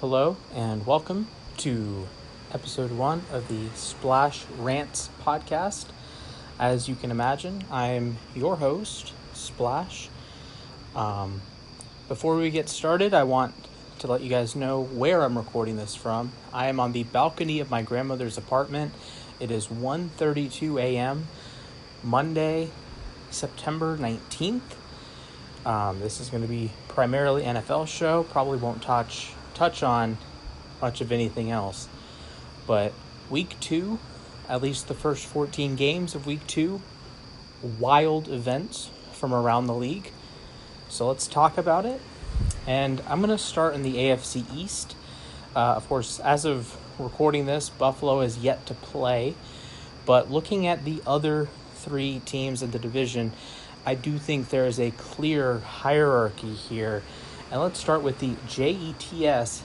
Hello and welcome to episode 1 of the Rants podcast. As you can imagine, I'm your host, Splash. Before we get started, I want to let you guys know where I'm recording this from. I am on the balcony of my grandmother's apartment. It is 1:32 a.m. Monday, September 19th. This is going to be primarily NFL show. Probably won't touch on much of anything else. But week 2, at least the first 14 games of week 2, wild events from around the league. So let's talk about it. And I'm going to start in the AFC East. Of course, as of recording this, Buffalo is yet to play. But looking at the other 3 teams in the division, I do think there is a clear hierarchy here. And let's start with the Jets,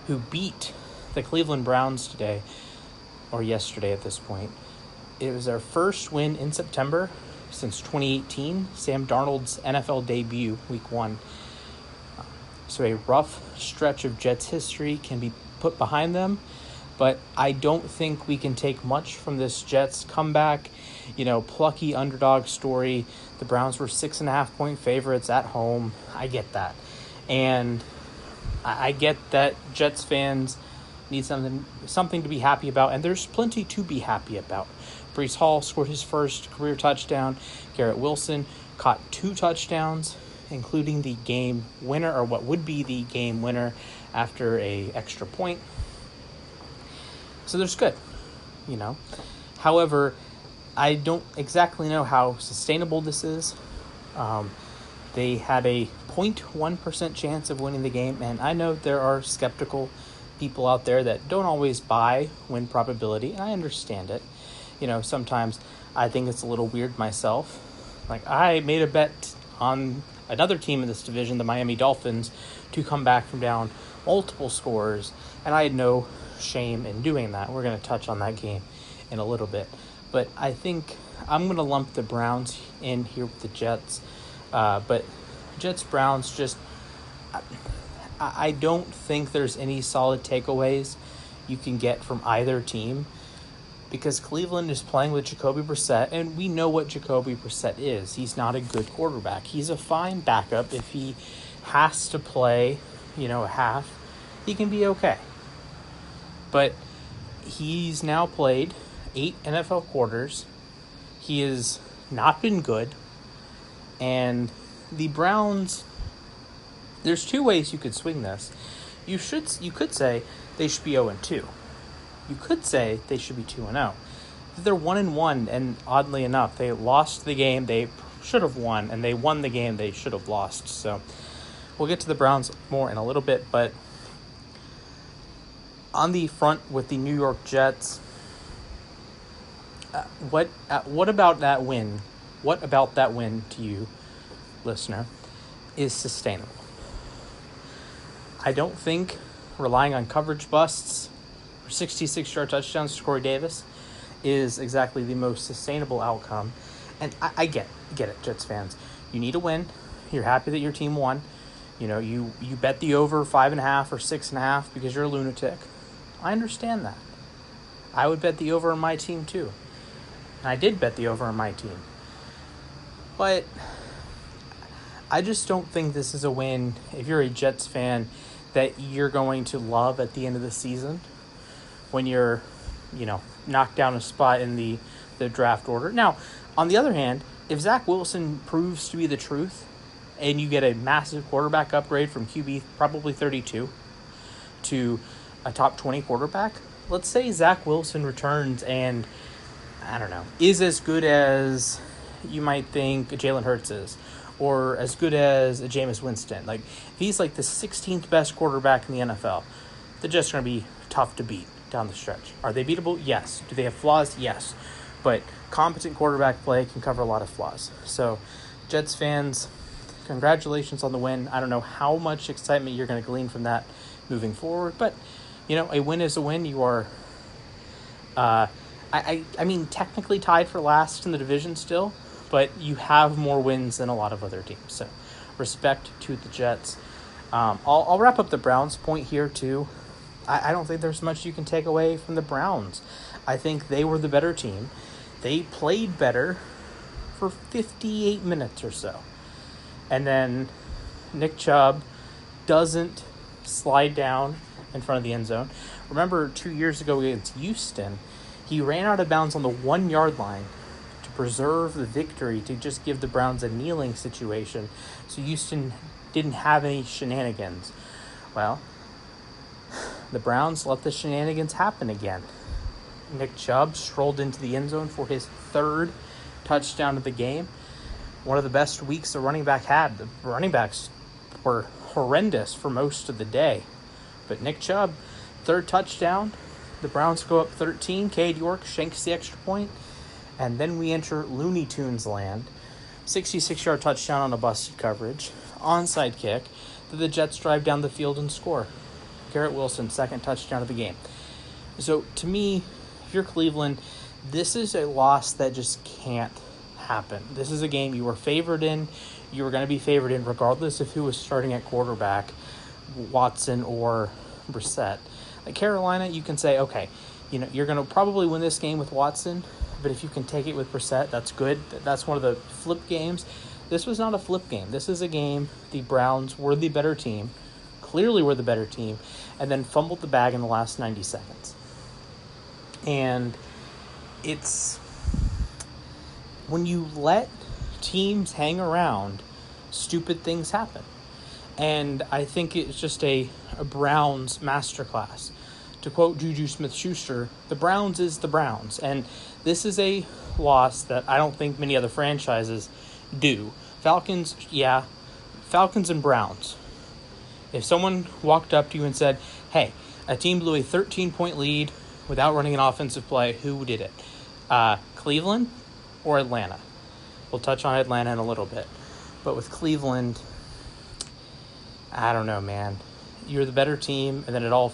who beat the Cleveland Browns today, or yesterday at this point. It was their first win in September since 2018, Sam Darnold's NFL debut, week 1. So a rough stretch of Jets history can be put behind them, but I don't think we can take much from this Jets comeback, plucky underdog story. The Browns were 6.5-point favorites at home. I get that. And I get that Jets fans need something to be happy about, and there's plenty to be happy about. Breece Hall scored his first career touchdown. Garrett Wilson caught 2 touchdowns, including the game winner, or what would be the game winner after a extra point. So there's good, However, I don't exactly know how sustainable this is. They had a 0.1% chance of winning the game, and I know there are skeptical people out there that don't always buy win probability, and I understand it. Sometimes I think it's a little weird myself. Like, I made a bet on another team in this division, the Miami Dolphins, to come back from down multiple scores, and I had no shame in doing that. We're going to touch on that game in a little bit. But I think I'm going to lump the Browns in here with the Jets. But Jets-Browns, just I don't think there's any solid takeaways you can get from either team, because Cleveland is playing with Jacoby Brissett, and we know what Jacoby Brissett is. He's not a good quarterback. He's a fine backup. If he has to play, a half, he can be okay. But he's now played 8 NFL quarters. He has not been good. And the Browns, there's 2 ways you could swing this. You could say they should be 0-2. You could say they should be 2-0. They're 1-1, and oddly enough, they lost the game they should have won, and they won the game they should have lost. So we'll get to the Browns more in a little bit, but on the front with the New York Jets, what about that win? What about that win to you, listener, is sustainable? I don't think relying on coverage busts for 66-yard touchdowns to Corey Davis is exactly the most sustainable outcome. And I get it, Jets fans. You need a win. You're happy that your team won. You bet the over 5.5 or 6.5 because you're a lunatic. I understand that. I would bet the over on my team too. And I did bet the over on my team. But I just don't think this is a win, if you're a Jets fan, that you're going to love at the end of the season when you're, knocked down a spot in the draft order. Now, on the other hand, if Zach Wilson proves to be the truth and you get a massive quarterback upgrade from QB probably 32 to a top 20 quarterback, let's say Zach Wilson returns and, is as good as you might think Jalen Hurts is, or as good as a Jameis Winston. Like, if he's like the 16th best quarterback in the NFL, they're just going to be tough to beat down the stretch. Are they beatable? Yes. Do they have flaws? Yes. But competent quarterback play can cover a lot of flaws. So, Jets fans, congratulations on the win. I don't know how much excitement you're going to glean from that moving forward, but, a win is a win. You are, technically tied for last in the division still, but you have more wins than a lot of other teams. So respect to the Jets. I'll wrap up the Browns point here too. I don't think there's much you can take away from the Browns. I think they were the better team. They played better for 58 minutes or so. And then Nick Chubb doesn't slide down in front of the end zone. Remember 2 years ago against Houston, he ran out of bounds on the 1 yard line to preserve the victory, to just give the Browns a kneeling situation. So Houston didn't have any shenanigans. Well, the Browns let the shenanigans happen again. Nick Chubb strolled into the end zone for his third touchdown of the game. One of the best weeks the running back had. The running backs were horrendous for most of the day. But Nick Chubb, third touchdown. The Browns go up 13. Cade York shanks the extra point. And then we enter Looney Tunes land. 66-yard touchdown on a busted coverage. Onside kick. The Jets drive down the field and score. Garrett Wilson, second touchdown of the game. So to me, if you're Cleveland, this is a loss that just can't happen. This is a game you were favored in. You were going to be favored in regardless of who was starting at quarterback, Watson or Brissett. Like Carolina, you can say, okay, you're going to probably win this game with Watson, but if you can take it with Brissett, that's good. That's one of the flip games. This was not a flip game. This is a game the Browns were the better team, clearly were the better team, and then fumbled the bag in the last 90 seconds. And it's when you let teams hang around, stupid things happen. And I think it's just a Browns masterclass. To quote Juju Smith-Schuster, the Browns is the Browns. And this is a loss that I don't think many other franchises do. Falcons and Browns. If someone walked up to you and said, hey, a team blew a 13-point lead without running an offensive play, who did it? Cleveland or Atlanta? We'll touch on Atlanta in a little bit. But with Cleveland, I don't know, man. You're the better team, and then it all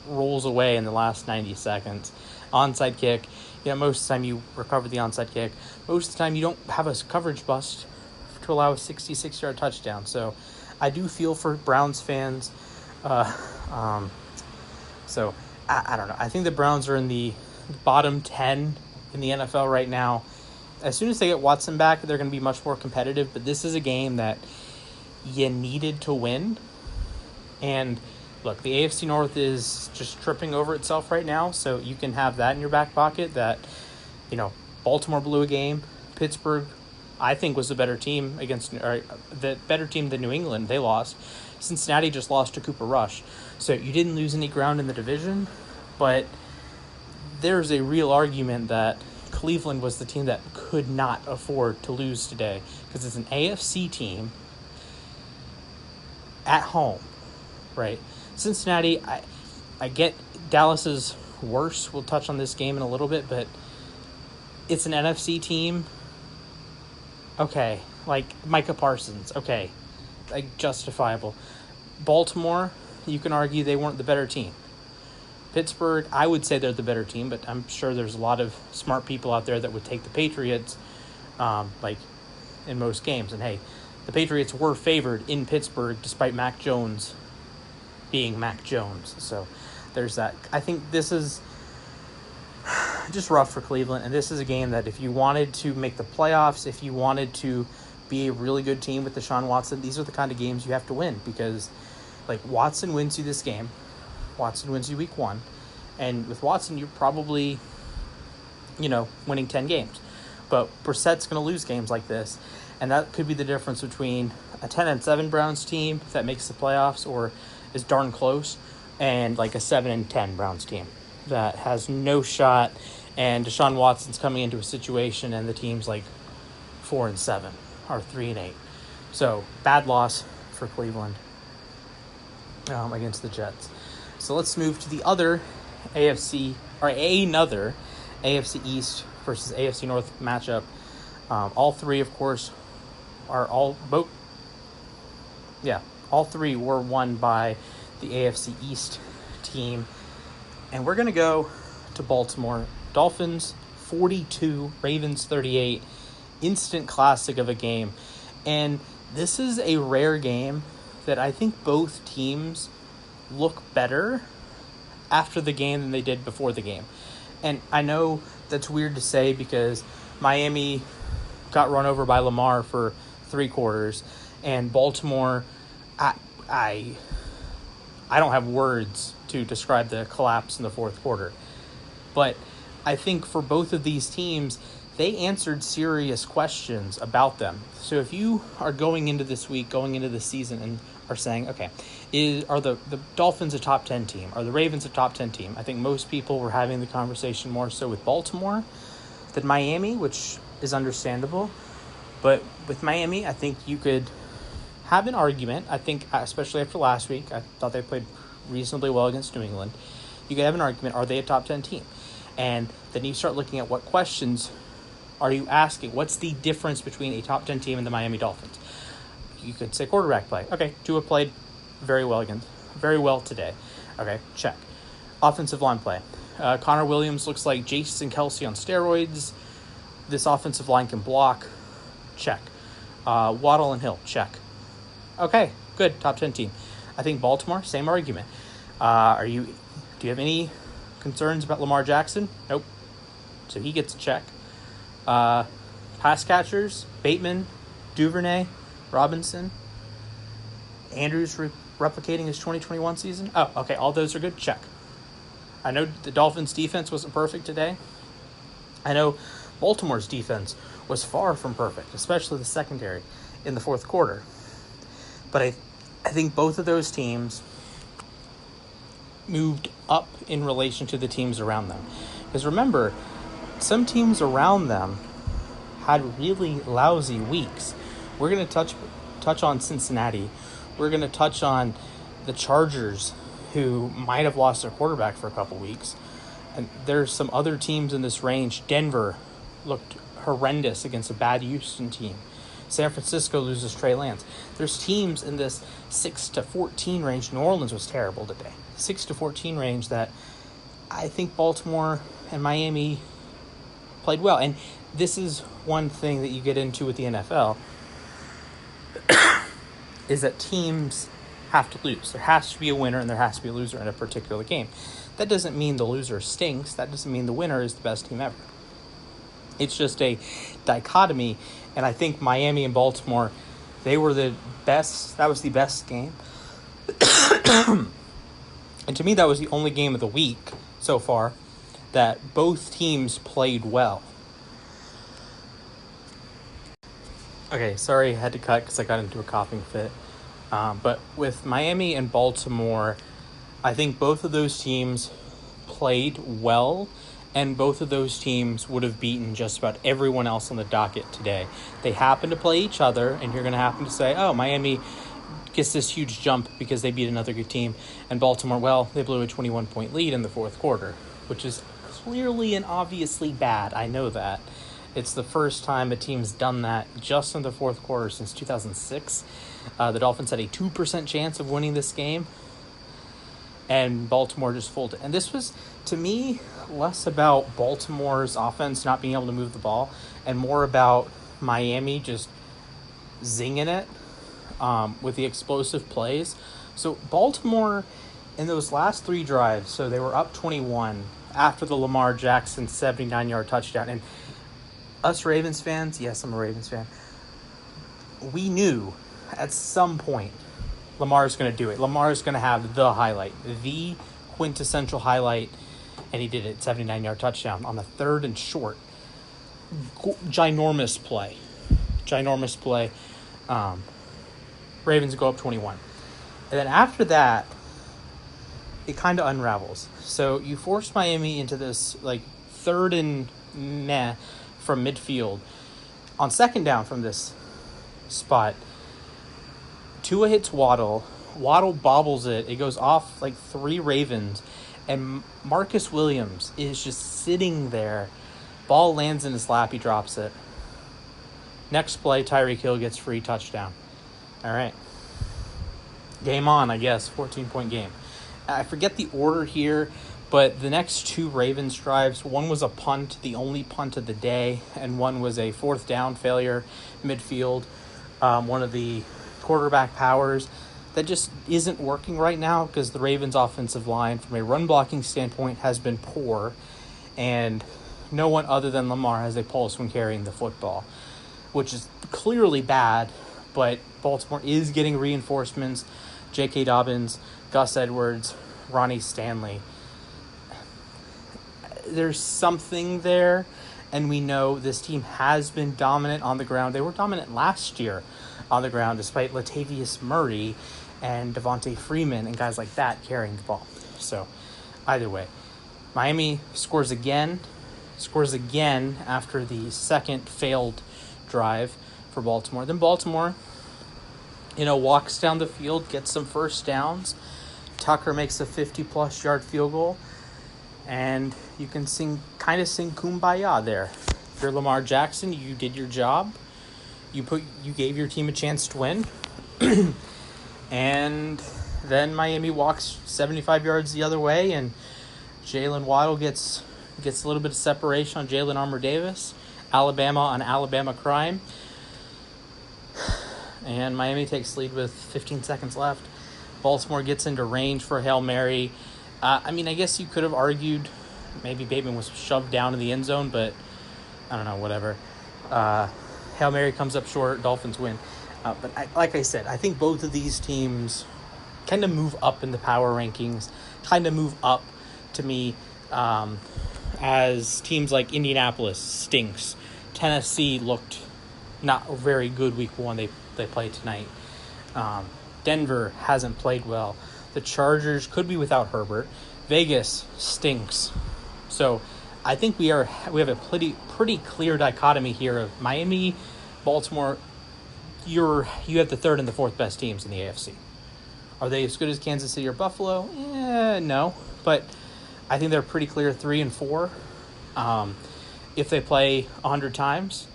rolls away in the last 90 seconds. Onside kick. Most of the time you recover the onside kick. Most of the time you don't have a coverage bust to allow a 66-yard touchdown. So I do feel for Browns fans. So I don't know. I think the Browns are in the bottom 10 in the NFL right now. As soon as they get Watson back, they're going to be much more competitive. But this is a game that you needed to win. And look, the AFC North is just tripping over itself right now. So you can have that in your back pocket that, Baltimore blew a game. Pittsburgh, I think, was the better team the better team than New England. They lost. Cincinnati just lost to Cooper Rush. So you didn't lose any ground in the division, but there's a real argument that Cleveland was the team that could not afford to lose today because it's an AFC team at home, right? Cincinnati, I get Dallas is worse. We'll touch on this game in a little bit, but it's an NFC team. Okay, like Micah Parsons. Okay, like justifiable. Baltimore, you can argue they weren't the better team. Pittsburgh, I would say they're the better team, but I'm sure there's a lot of smart people out there that would take the Patriots, in most games. And hey, the Patriots were favored in Pittsburgh despite Mac Jones being Mac Jones. So there's that. I think this is just rough for Cleveland, and this is a game that if you wanted to make the playoffs, if you wanted to be a really good team with Deshaun Watson, these are the kind of games you have to win because, Watson wins you this game. Watson wins you week 1. And with Watson, you're probably, winning 10 games. But Brissett's going to lose games like this. And that could be the difference between a 10-7 Browns team that makes the playoffs or is darn close and a 7-10 Browns team that has no shot. And Deshaun Watson's coming into a situation and the team's 4-7 or 3-8. So bad loss for Cleveland against the Jets. So let's move to the other another AFC East versus AFC North matchup. All three, of course, all three were won by the AFC East team. And we're going to go to Baltimore. Dolphins 42, Ravens 38. Instant classic of a game. And this is a rare game that I think both teams look better after the game than they did before the game. And I know that's weird to say because Miami got run over by Lamar for 3 quarters, and Baltimore, I don't have words to describe the collapse in the fourth quarter. But I think for both of these teams, they answered serious questions about them. So if you are going into this week, going into the season, and are saying, okay, are the Dolphins a top 10 team? Are the Ravens a top 10 team? I think most people were having the conversation more so with Baltimore than Miami, which is understandable. But with Miami, I think you could have an argument. I think, especially after last week, I thought they played reasonably well against New England. You could have an argument, are they a top 10 team? And then you start looking at what questions are you asking? What's the difference between a top 10 team and the Miami Dolphins? You could say quarterback play. Okay, Tua played very well today. Okay, check. Offensive line play. Connor Williams looks like Jason Kelsey on steroids. This offensive line can block. Check. Waddle and Hill. Check. Okay, good. Top 10 team. I think Baltimore, same argument. Do you have any concerns about Lamar Jackson? Nope. So he gets a check. Pass catchers, Bateman, Duvernay, Robinson, Andrews replicating his 2021 season. Oh, okay, all those are good. Check. I know the Dolphins' defense wasn't perfect today. I know Baltimore's defense was far from perfect, especially the secondary in the fourth quarter. But I think both of those teams moved up in relation to the teams around them. Because remember, some teams around them had really lousy weeks. We're going to touch on Cincinnati. We're going to touch on the Chargers, who might have lost their quarterback for a couple weeks. And there's some other teams in this range. Denver looked horrendous against a bad Houston team. San Francisco loses Trey Lance. There's teams in this 6-14 range. New Orleans was terrible today. 6-14 range that I think Baltimore and Miami played well. And this is one thing that you get into with the NFL is that teams have to lose. There has to be a winner and there has to be a loser in a particular game. That doesn't mean the loser stinks. That doesn't mean the winner is the best team ever. It's just a dichotomy. And I think Miami and Baltimore, they were the best. That was the best game. And to me, that was the only game of the week so far that both teams played well. Okay, sorry I had to cut because I got into a coughing fit. But with Miami and Baltimore, I think both of those teams played well, and both of those teams would have beaten just about everyone else on the docket today. They happen to play each other, and you're going to happen to say, oh, Miami gets this huge jump because they beat another good team, and Baltimore, well, they blew a 21-point lead in the fourth quarter, which is clearly and obviously bad. I know that. It's the first time a team's done that just in the fourth quarter since 2006. The Dolphins had a 2% chance of winning this game, and Baltimore just folded. And this was, to me, less about Baltimore's offense not being able to move the ball and more about Miami just zinging it with the explosive plays. So Baltimore, in those last 3 drives, so they were up 21 after the Lamar Jackson 79-yard touchdown. And us Ravens fans, yes, I'm a Ravens fan, we knew at some point Lamar's going to do it. Lamar's going to have the highlight, the quintessential highlight, and he did it, 79-yard touchdown on the 3rd and short. Ginormous play. Ravens go up 21. And then after that, it kind of unravels. So you force Miami into this, 3rd and meh from midfield. On 2nd down from this spot, Tua hits Waddle. Waddle bobbles it. It goes off 3 Ravens. And Marcus Williams is just sitting there. Ball lands in his lap. He drops it. Next play, Tyreek Hill gets free touchdown. All right. Game on, I guess. 14-point game. I forget the order here, but the next 2 Ravens drives, one was a punt, the only punt of the day, and one was a 4th down failure midfield. One of the quarterback powers that just isn't working right now because the Ravens' offensive line, from a run blocking standpoint, has been poor, and no one other than Lamar has a pulse when carrying the football, which is clearly bad, but Baltimore is getting reinforcements. J.K. Dobbins, Gus Edwards, Ronnie Stanley. There's something there, and we know this team has been dominant on the ground. They were dominant last year on the ground, despite Latavius Murray and Devontae Freeman and guys like that carrying the ball. So, either way, Miami scores again after the second failed drive for Baltimore. Then Baltimore, walks down the field, gets some first downs. Tucker makes a 50-plus yard field goal, and you can sing Kumbaya there. If you're Lamar Jackson, you did your job. You gave your team a chance to win. And then Miami walks 75 yards the other way, and Jalen Waddle gets a little bit of separation on Jalen Armour-Davis. Alabama on Alabama crime. And Miami takes lead with 15 seconds left. Baltimore gets into range for a Hail Mary. I guess you could have argued maybe Bateman was shoved down in the end zone, but I don't know, whatever. Hail Mary comes up short. Dolphins win. But like I said, I think both of these teams kind of move up in the power rankings, kind of move up to me as teams like Indianapolis stinks. Tennessee looked not very good week one. They played tonight. Denver hasn't played well. The Chargers could be without Herbert. Vegas stinks. So I think we have a pretty clear dichotomy here of Miami, Baltimore. You have the third and the fourth best teams in the AFC. Are they as good as Kansas City or Buffalo? No. But I think they're pretty clear 3 and 4. If they play 100 times,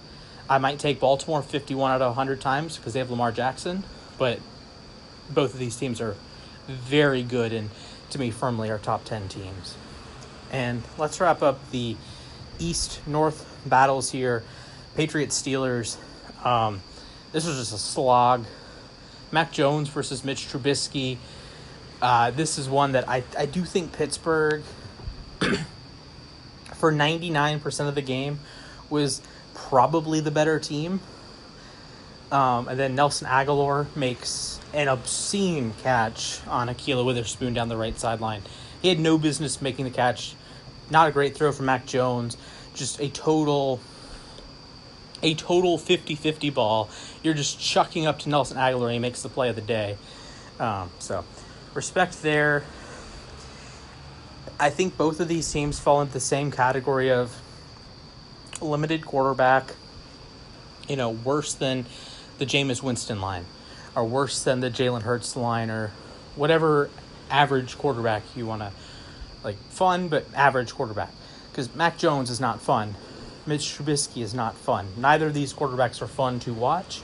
I might take Baltimore 51 out of 100 times because they have Lamar Jackson. But both of these teams are very good and, to me, firmly are top 10 teams. And let's wrap up the East-North battles here. Patriots-Steelers. This was just a slog. Mac Jones versus Mitch Trubisky. This is one that I do think Pittsburgh, for 99% of the game, was probably the better team. And then Nelson Aguilar makes an obscene catch on Ahkello Witherspoon down the right sideline. He had no business making the catch. Not a great throw from Mac Jones. Just a total 50-50 ball. You're just chucking up to Nelson Aguilar and he makes the play of the day. So, respect there. I think both of these teams fall into the same category of limited quarterback, worse than the Jameis Winston line, or worse than the Jalen Hurts line, or whatever average quarterback you want to, fun but average quarterback. Because Mac Jones is not fun. Mitch Trubisky is not fun. Neither of these quarterbacks are fun to watch.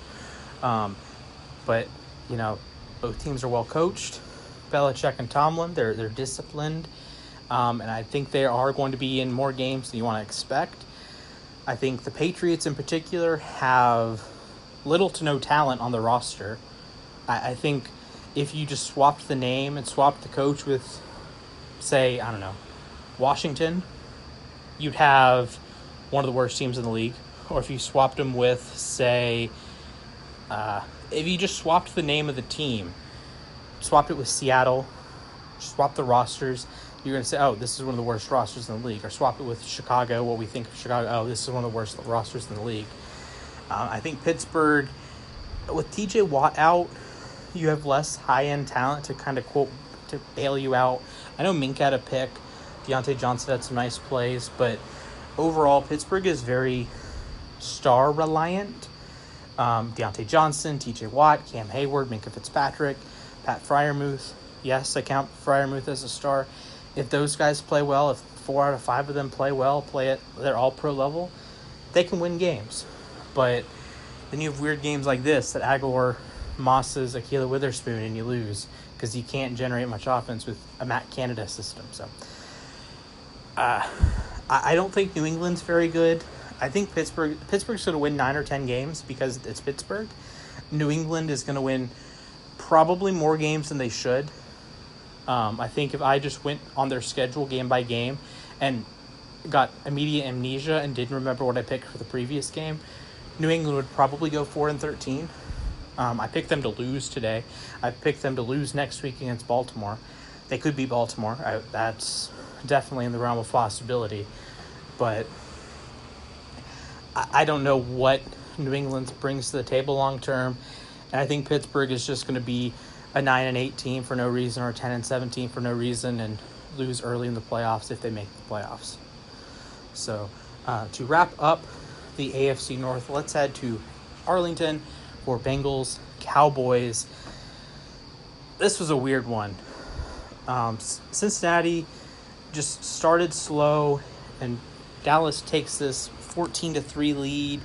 But, both teams are well coached. Belichick and Tomlin, they're disciplined. And I think they are going to be in more games than you want to expect. I think the Patriots in particular have little to no talent on the roster. I think if you just swapped the name and swapped the coach with, say, Washington, you'd have one of the worst teams in the league. Or if you swapped them with, say, if you just swapped the name of the team, swapped it with Seattle, swapped the rosters, you're going to say, oh, this is one of the worst rosters in the league. Or swap it with Chicago, what we think of Chicago, oh, this is one of the worst rosters in the league. I think Pittsburgh, with TJ Watt out, you have less high-end talent to kind of, quote, to bail you out. I know Mink had a pick. Deontay Johnson had some nice plays. But overall, Pittsburgh is very star-reliant. Deontay Johnson, TJ Watt, Cam Hayward, Minka Fitzpatrick, Pat Freiermuth. Yes, I count Freiermuth as a star. If those guys play well, if 4 out of 5 of them play well, play at their all-pro level, they can win games. But then you have weird games like this that Aguilar mosses Ahkello Witherspoon and you lose because you can't generate much offense with a Matt Canada system. So I don't think New England's very good. I think Pittsburgh's going to win 9 or 10 games because it's Pittsburgh. New England is going to win probably more games than they should. I think if I just went on their schedule game by game and got immediate amnesia and didn't remember what I picked for the previous game, New England would probably go 4-13. I picked them to lose today. I picked them to lose next week against Baltimore. They could beat Baltimore. That's definitely in the realm of possibility. But I don't know what New England brings to the table long term. And I think Pittsburgh is just going to be a 9-8 team for no reason, or a 10-17 for no reason, and lose early in the playoffs if they make the playoffs. So to wrap up the AFC North, let's head to Arlington for Bengals Cowboys. This was a weird one. Cincinnati just started slow, and Dallas takes this 14-3 lead,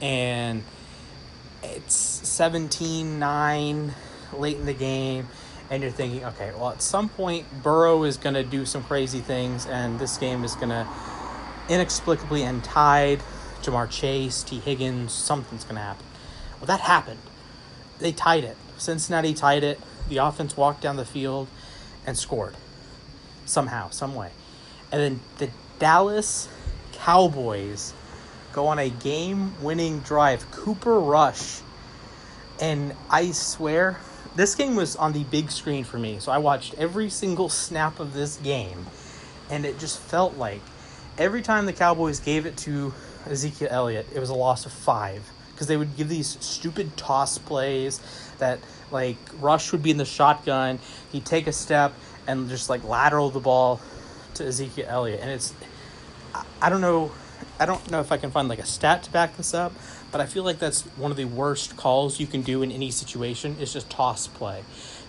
and it's 17-9 late in the game, and you're thinking, okay, well, at some point Burrow is going to do some crazy things, and this game is going to inexplicably end tied. Jamar Chase, T. Higgins, something's going to happen. Well, that happened. They tied it. Cincinnati tied it. The offense walked down the field and scored somehow, some way. And then the Dallas Cowboys go on a game-winning drive. Cooper Rush. And I swear, this game was on the big screen for me. So I watched every single snap of this game. And it just felt like every time the Cowboys gave it to Ezekiel Elliott, it was a loss of 5. Because they would give these stupid toss plays that, like, Rush would be in the shotgun. He'd take a step and just, like, lateral the ball to Ezekiel Elliott. And it's, I don't know if I can find, like, a stat to back this up, but I feel like that's one of the worst calls you can do in any situation is just toss play.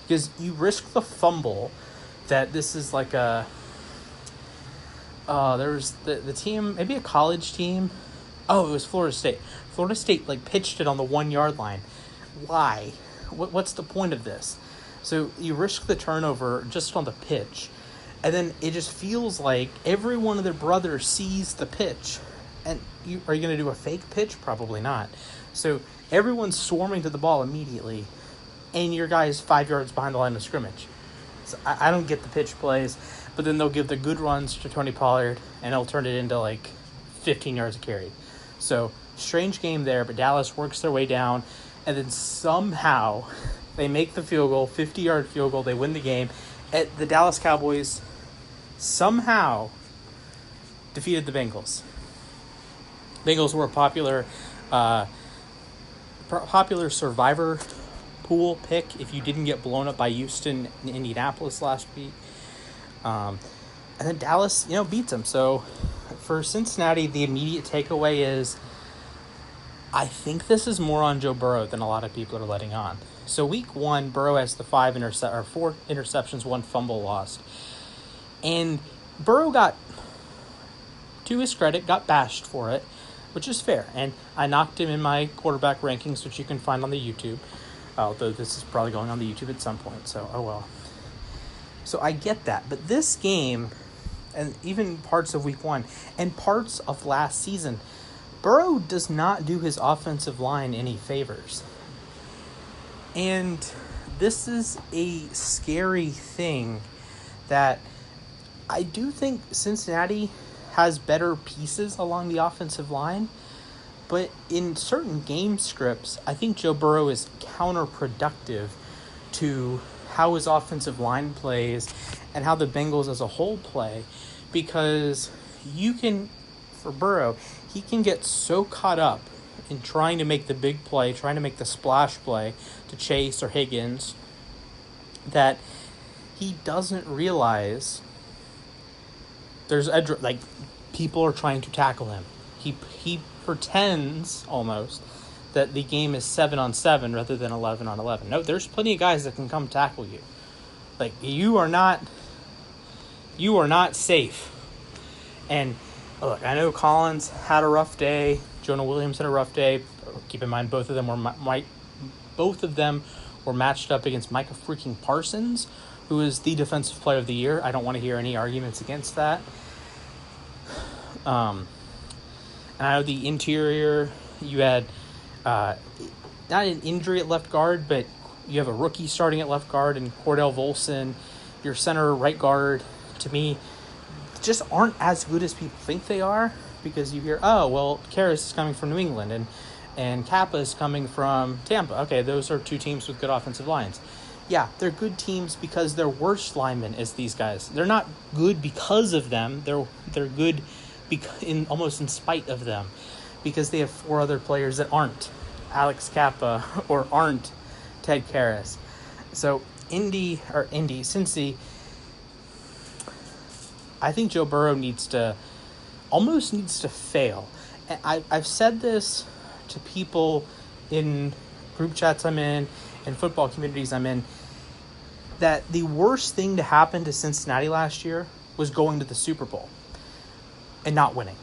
Because you risk the fumble that this is like a, there was the team, maybe a college team. Oh, it was Florida State. Florida State, like, pitched it on the 1-yard line. Why? What's the point of this? So you risk the turnover just on the pitch, and then it just feels like every one of their brothers sees the pitch. And are you going to do a fake pitch? Probably not. So everyone's swarming to the ball immediately, and your guy's 5 yards behind the line of scrimmage. So I don't get the pitch plays, but then they'll give the good runs to Tony Pollard, and he'll turn it into, like, 15 yards a carry. So strange game there, but Dallas works their way down, and then somehow they make the field goal, 50-yard field goal. They win the game. The Dallas Cowboys somehow defeated the Bengals. Bengals were a popular survivor pool pick if you didn't get blown up by Houston and Indianapolis last week. And then Dallas, beats them. So for Cincinnati, the immediate takeaway is I think this is more on Joe Burrow than a lot of people are letting on. So week 1, Burrow has the 4 interceptions, 1 fumble lost. And Burrow got, to his credit, got bashed for it, which is fair. And I knocked him in my quarterback rankings, which you can find on the YouTube. Although this is probably going on the YouTube at some point, so oh well. So I get that. But this game, and even parts of week 1, and parts of last season, Burrow does not do his offensive line any favors. And this is a scary thing that I do think Cincinnati has better pieces along the offensive line, but in certain game scripts, I think Joe Burrow is counterproductive to how his offensive line plays and how the Bengals as a whole play, because for Burrow, he can get so caught up in trying to make the big play, trying to make the splash play to Chase or Higgins, that he doesn't realize people are trying to tackle him. He pretends almost that the game is 7-on-7 rather than 11-on-11. No, there's plenty of guys that can come tackle you. Like, you are not safe. And look, I know Collins had a rough day. Jonah Williams had a rough day. Keep in mind, both of them were matched up against Micah freaking Parsons, who is the defensive player of the year. I don't want to hear any arguments against that. And I know the interior, you had not an injury at left guard, but You have a rookie starting at left guard and Cordell Volson. Your center right guard, to me, just aren't as good as people think they are, because you hear, oh, well, Karras is coming from New England and Kappa is coming from Tampa. Okay, those are two teams with good offensive lines. Yeah, they're good teams because their worst linemen is these guys. They're not good because of them. They're good almost in spite of them, because they have four other players that aren't Alex Kappa or aren't Ted Karras. So Cincy, I think Joe Burrow almost needs to fail. And I've said this to people in group chats I'm in and football communities I'm in, that the worst thing to happen to Cincinnati last year was going to the Super Bowl and not winning.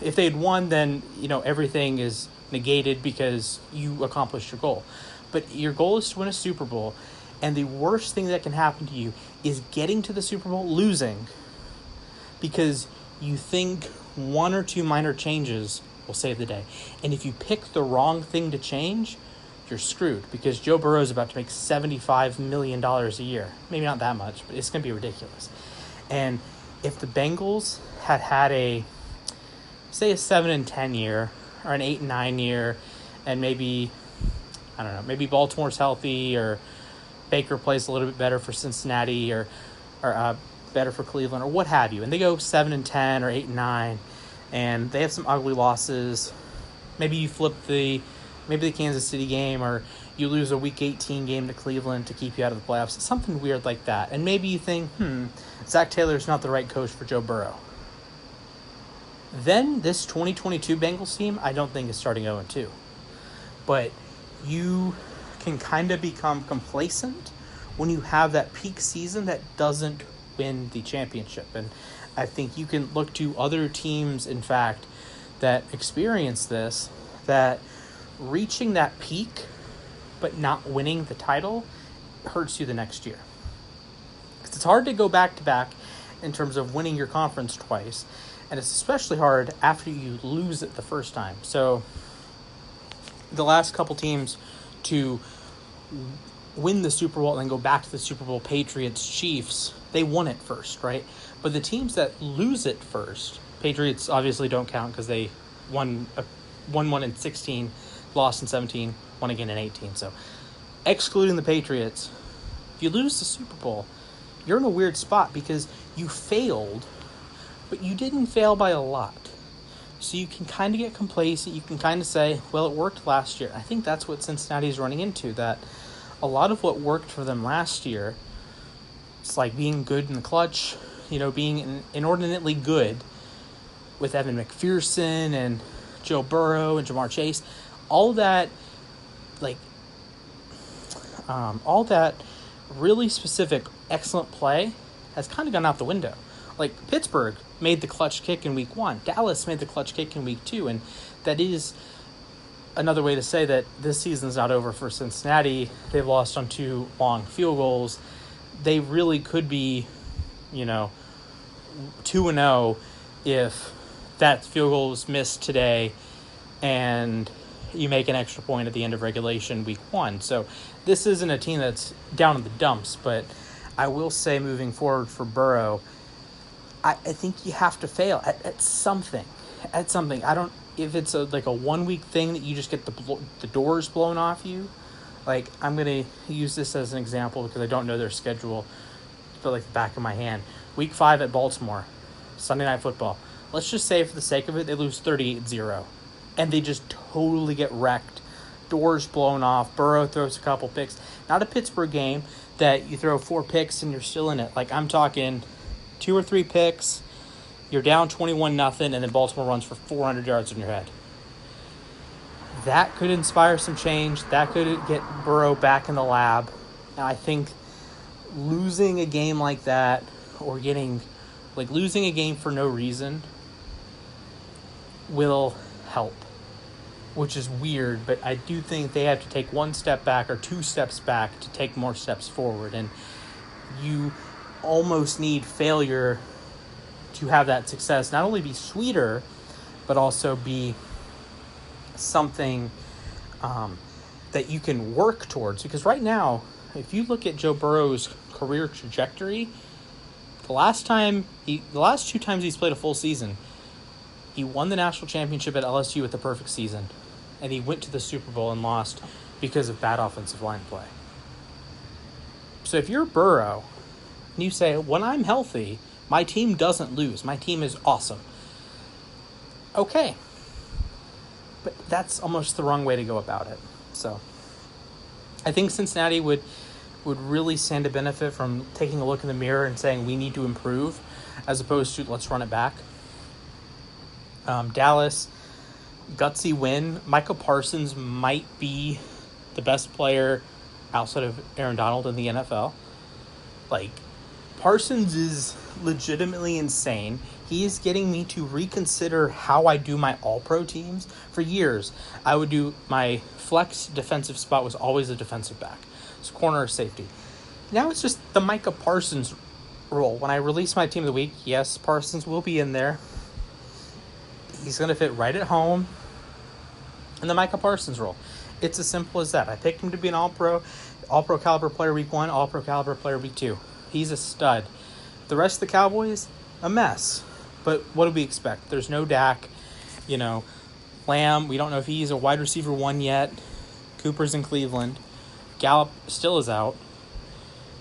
If they had won, then, everything is negated because you accomplished your goal. But your goal is to win a Super Bowl, and the worst thing that can happen to you is getting to the Super Bowl, losing, because you think one or two minor changes will save the day. And if you pick the wrong thing to change, you're screwed, because Joe Burrow is about to make $75 million a year. Maybe not that much, but it's going to be ridiculous. And if the Bengals had a 7-10 year or an 8-9 year, and maybe Baltimore's healthy, or Baker plays a little bit better for Cincinnati, or better for Cleveland, or what have you, and they go 7-10 or 8-9, and they have some ugly losses. Maybe you flip the Kansas City game, or you lose a Week 18 game to Cleveland to keep you out of the playoffs. Something weird like that. And maybe you think, Zach Taylor's not the right coach for Joe Burrow. Then this 2022 Bengals team, I don't think is starting 0-2. But you can kind of become complacent when you have that peak season that doesn't win the championship. And I think you can look to other teams, in fact, that experience this, that reaching that peak but not winning the title hurts you the next year. Because it's hard to go back-to-back in terms of winning your conference twice, and it's especially hard after you lose it the first time. So the last couple teams to win the Super Bowl and then go back to the Super Bowl, Patriots, Chiefs, they won it first, right? But the teams that lose it first, Patriots obviously don't count because they won in 16, lost in 17, won again in 18. So excluding the Patriots, if you lose the Super Bowl, you're in a weird spot because you failed, but you didn't fail by a lot. So you can kind of get complacent. You can kind of say, well, it worked last year. I think that's what Cincinnati is running into, that a lot of what worked for them last year, it's like being good in the clutch, being inordinately good with Evan McPherson and Joe Burrow and Jamar Chase. All that really specific, excellent play has kind of gone out the window. Like Pittsburgh made the clutch kick in week 1. Dallas made the clutch kick in week 2. And that is another way to say that this season's not over for Cincinnati. They've lost on 2 long field goals. They really could be, 2-0 if that field goal was missed today and you make an extra point at the end of regulation week 1. So this isn't a team that's down in the dumps, but I will say moving forward for Burrow, I think you have to fail at something. If it's a 1 week thing that you just get the doors blown off you, I'm going to use this as an example because I don't know their schedule, but the back of my hand. Week 5 at Baltimore, Sunday Night Football. Let's just say for the sake of it, they lose 38-0. And they just totally get wrecked. Doors blown off. Burrow throws a couple picks. Not a Pittsburgh game that you throw 4 picks and you're still in it. I'm talking 2 or 3 picks, you're down 21-0, and then Baltimore runs for 400 yards in your head. That could inspire some change. That could get Burrow back in the lab. And I think losing a game like that, or losing a game for no reason, will help, which is weird, but I do think they have to take 1 step back or 2 steps back to take more steps forward. And you almost need failure to have that success not only be sweeter, but also be something that you can work towards. Because right now, if you look at Joe Burrow's career trajectory, the last 2 times he's played a full season, he won the national championship at LSU with the perfect season, and he went to the Super Bowl and lost because of bad offensive line play. So if you're Burrow, and you say, when I'm healthy, my team doesn't lose, my team is awesome. Okay. But that's almost the wrong way to go about it. So I think Cincinnati would really stand to benefit from taking a look in the mirror and saying we need to improve, as opposed to let's run it back. Dallas, gutsy win. Michael Parsons might be the best player outside of Aaron Donald in the NFL. Like, Parsons is legitimately insane. He is getting me to reconsider how I do my all-pro teams. For years, I would do my flex defensive spot was always a defensive back. It's corner or safety. Now it's just the Micah Parsons role. When I release my team of the week, yes, Parsons will be in there. He's going to fit right at home in the Micah Parsons role. It's as simple as that. I picked him to be an all-pro caliber player week 1, all-pro caliber player week 2. He's a stud. The rest of the Cowboys, a mess. But what do we expect? There's no Dak. Lamb, we don't know if he's a wide receiver 1 yet. Cooper's in Cleveland. Gallup still is out.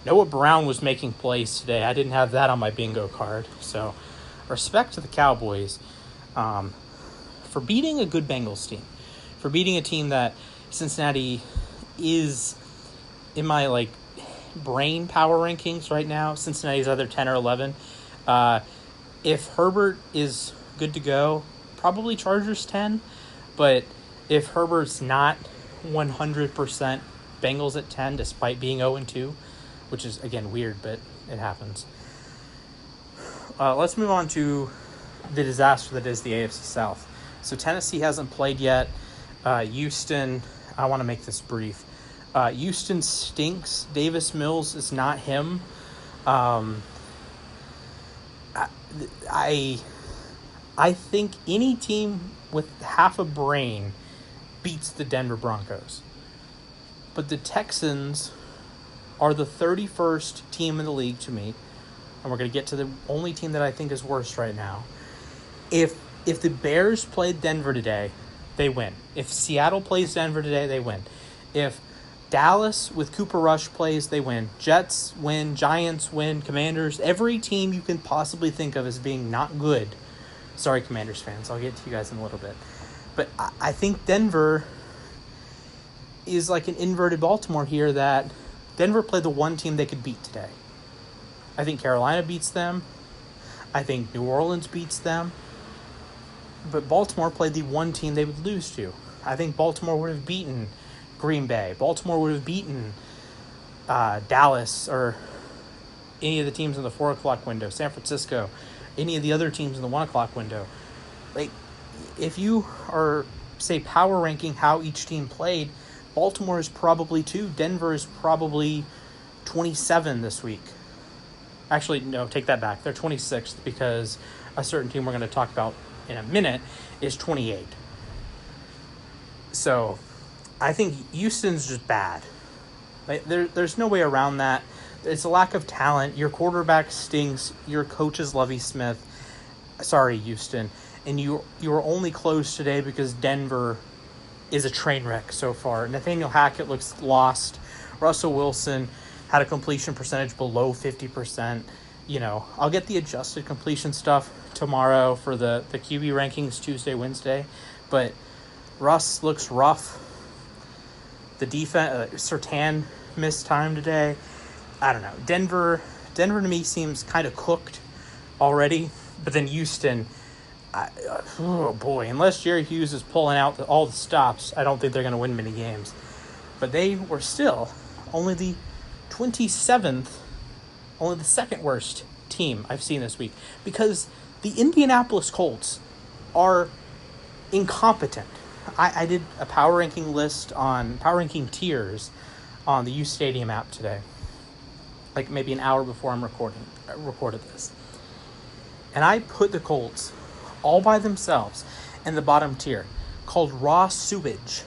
Noah Brown was making plays today. I didn't have that on my bingo card. So, respect to the Cowboys for beating a good Bengals team. For beating a team that Cincinnati is, in my, brain power rankings right now, Cincinnati's either 10 or 11. If Herbert is good to go, probably Chargers 10. But if Herbert's not 100%, Bengals at 10, despite being 0-2, which is, again, weird, but it happens. Let's move on to the disaster that is the AFC South. So Tennessee hasn't played yet. Houston, I want to make this brief. Houston stinks. Davis Mills is not him. I think any team with half a brain beats the Denver Broncos. But the Texans are the 31st team in the league to me. And we're going to get to the only team that I think is worst right now. If the Bears played Denver today, they win. If Seattle plays Denver today, they win. If Dallas with Cooper Rush plays, they win. Jets win, Giants win, Commanders. Every team you can possibly think of as being not good. Sorry, Commanders fans. I'll get to you guys in a little bit. But I think Denver is like an inverted Baltimore here, that Denver played the one team they could beat today. I think Carolina beats them. I think New Orleans beats them. But Baltimore played the one team they would lose to. I think Baltimore would have beaten Green Bay. Baltimore would have beaten Dallas or any of the teams in the 4 o'clock window. San Francisco, any of the other teams in the 1 o'clock window. If you are, say, power ranking how each team played, Baltimore is probably 2. Denver is probably 27 this week. Actually, no, take that back. They're 26th because a certain team we're going to talk about in a minute is 28. So I think Houston's just bad. There's no way around that. It's a lack of talent. Your quarterback stinks. Your coach is Lovie Smith. Sorry, Houston. And you were only close today because Denver is a train wreck so far. Nathaniel Hackett looks lost. Russell Wilson had a completion percentage below 50%. I'll get the adjusted completion stuff tomorrow for the QB rankings Tuesday, Wednesday. But Russ looks rough. The defense, Surtain missed time today. I don't know. Denver to me seems kind of cooked already. But then Houston, oh boy, unless Jerry Hughes is pulling out all the stops, I don't think they're going to win many games. But they were still only the 27th, only the second worst team I've seen this week. Because the Indianapolis Colts are incompetent. I did a power ranking tiers on the U Stadium app today. Maybe an hour before I recorded this. And I put the Colts all by themselves in the bottom tier, called raw sewage.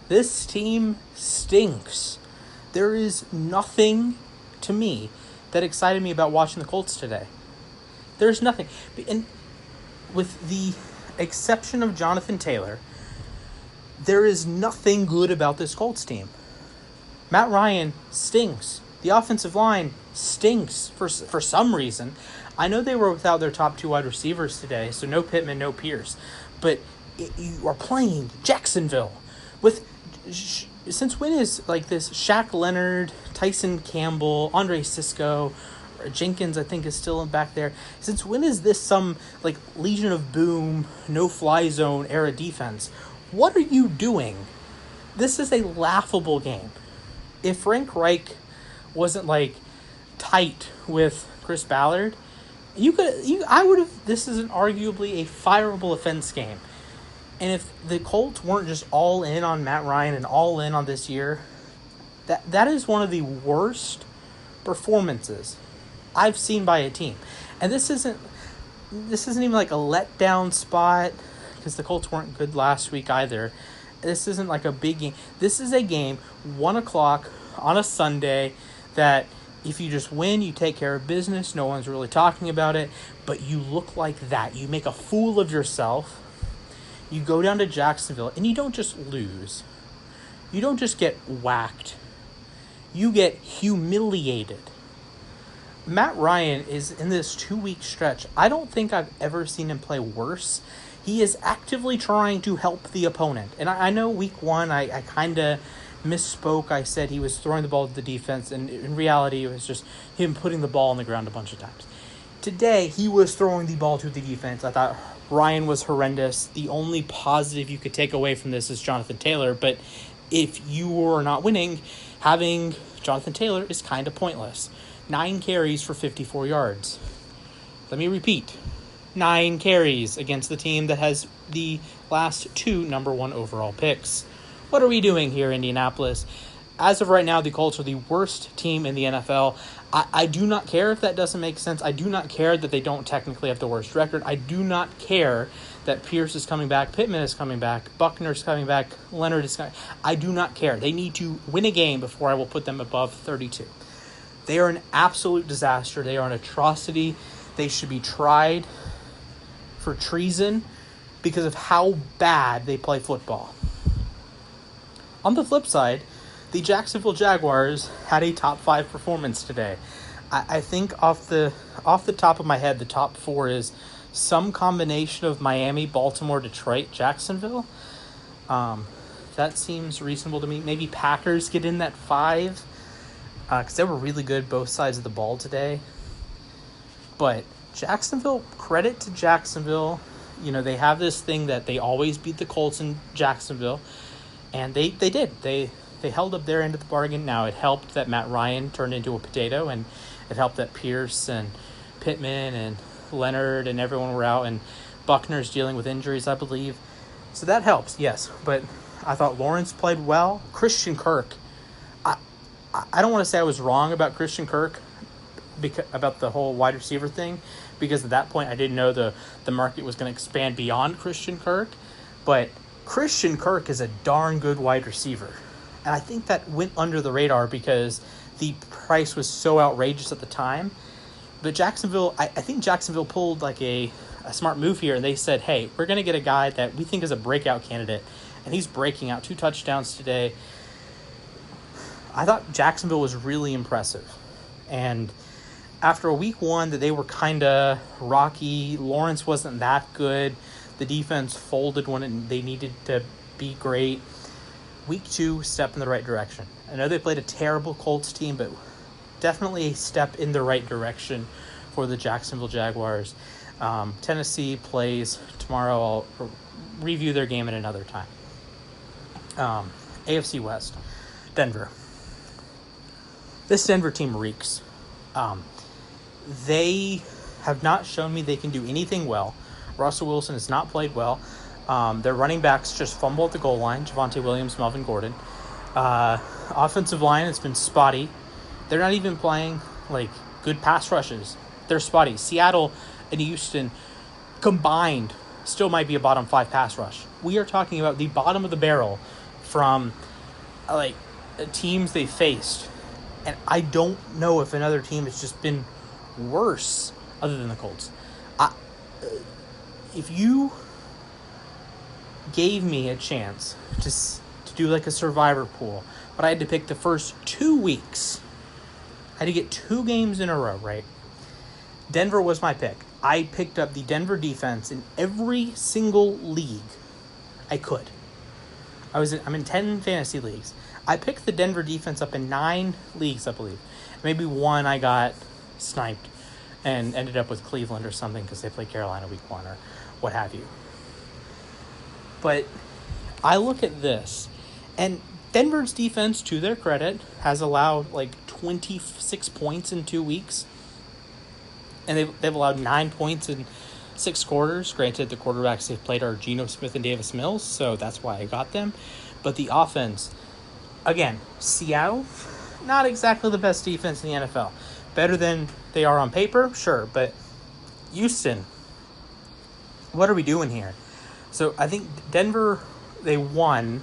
This team stinks. There is nothing to me that excited me about watching the Colts today. There's nothing. And with the exception of Jonathan Taylor, there is nothing good about this Colts team. Matt Ryan stinks. The offensive line stinks for some reason. I know they were without their top two wide receivers today, so no Pittman, no Pierce. But you are playing Jacksonville with... Since when is like this Shaq Leonard, Tyson Campbell, Andre Sisco, Jenkins I think is still back there. Since when is this some like Legion of Boom, no-fly zone era defense? What are you doing? This is a laughable game. If Frank Reich wasn't like tight with Chris Ballard, I would have. This is arguably a fireable offense game. And if the Colts weren't just all in on Matt Ryan and all in on this year, that is one of the worst performances I've seen by a team. And this isn't even like a letdown spot because the Colts weren't good last week either. This isn't like a big game. This is a game, 1 o'clock on a Sunday, that if you just win, you take care of business. No one's really talking about it. But you look like that. You make a fool of yourself. You go down to Jacksonville, and you don't just lose. You don't just get whacked. You get humiliated. Matt Ryan is in this 2-week stretch. I don't think I've ever seen him play worse. He is actively trying to help the opponent. And I know week 1, I kind of misspoke. I said he was throwing the ball to the defense, and in reality, it was just him putting the ball on the ground a bunch of times. Today, he was throwing the ball to the defense. I thought Ryan was horrendous. The only positive you could take away from this is Jonathan Taylor. But if you are not winning, having Jonathan Taylor is kind of pointless. 9 carries for 54 yards. Let me repeat. 9 carries against the team that has the last 2 number 1 overall picks. What are we doing here, Indianapolis? As of right now, the Colts are the worst team in the NFL. I do not care if that doesn't make sense. I do not care that they don't technically have the worst record. I do not care that Pierce is coming back, Pittman is coming back, Buckner's coming back, Leonard is coming back. I do not care. They need to win a game before I will put them above 32. They are an absolute disaster. They are an atrocity. They should be tried for treason because of how bad they play football. On the flip side, the Jacksonville Jaguars had a top 5 performance today. I think off the top of my head, the top 4 is some combination of Miami, Baltimore, Detroit, Jacksonville. That seems reasonable to me. Maybe Packers get in that 5 because they were really good both sides of the ball today. But Jacksonville, credit to Jacksonville. You know, they have this thing that they always beat the Colts in Jacksonville. And they did. They held up their end of the bargain. Now, it helped that Matt Ryan turned into a potato, and it helped that Pierce and Pittman and Leonard and everyone were out, and Buckner's dealing with injuries, I believe. So that helps, yes. But I thought Lawrence played well. Christian Kirk. I don't want to say I was wrong about Christian Kirk about the whole wide receiver thing, because at that point I didn't know the market was going to expand beyond Christian Kirk. But Christian Kirk is a darn good wide receiver. And I think that went under the radar because the price was so outrageous at the time. But Jacksonville, I think Jacksonville pulled like a smart move here. And they said, hey, we're going to get a guy that we think is a breakout candidate. And he's breaking out 2 touchdowns today. I thought Jacksonville was really impressive. And after a week 1 that they were kind of rocky, Lawrence wasn't that good. The defense folded when they needed to be great. Week 2, step in the right direction. I know they played a terrible Colts team, but definitely a step in the right direction for the Jacksonville Jaguars. Tennessee plays tomorrow. I'll review their game at another time. AFC West, Denver. This Denver team reeks. They have not shown me they can do anything well. Russell Wilson has not played well. Their running backs just fumble at the goal line. Javonte Williams, Melvin Gordon. Offensive line has been spotty. They're not even playing like good pass rushes. They're spotty. Seattle and Houston combined still might be a bottom 5 pass rush. We are talking about the bottom of the barrel from like teams they faced, and I don't know if another team has just been worse other than the Colts. If you gave me a chance to do like a survivor pool, but I had to pick the first 2 weeks, I had to get 2 games in a row, right? Denver was my pick. I picked up the Denver defense in every single league I could. I'm in 10 fantasy leagues. I picked the Denver defense up in 9 leagues, I believe. Maybe one I got sniped and ended up with Cleveland or something because they played Carolina week 1 or what have you. But I look at this, and Denver's defense, to their credit, has allowed like 26 points in 2 weeks. And they've allowed 9 points in 6 quarters. Granted, the quarterbacks they've played are Geno Smith and Davis Mills, so that's why I got them. But the offense, again, Seattle, not exactly the best defense in the NFL. Better than they are on paper, sure. But Houston, what are we doing here? So I think Denver, they won.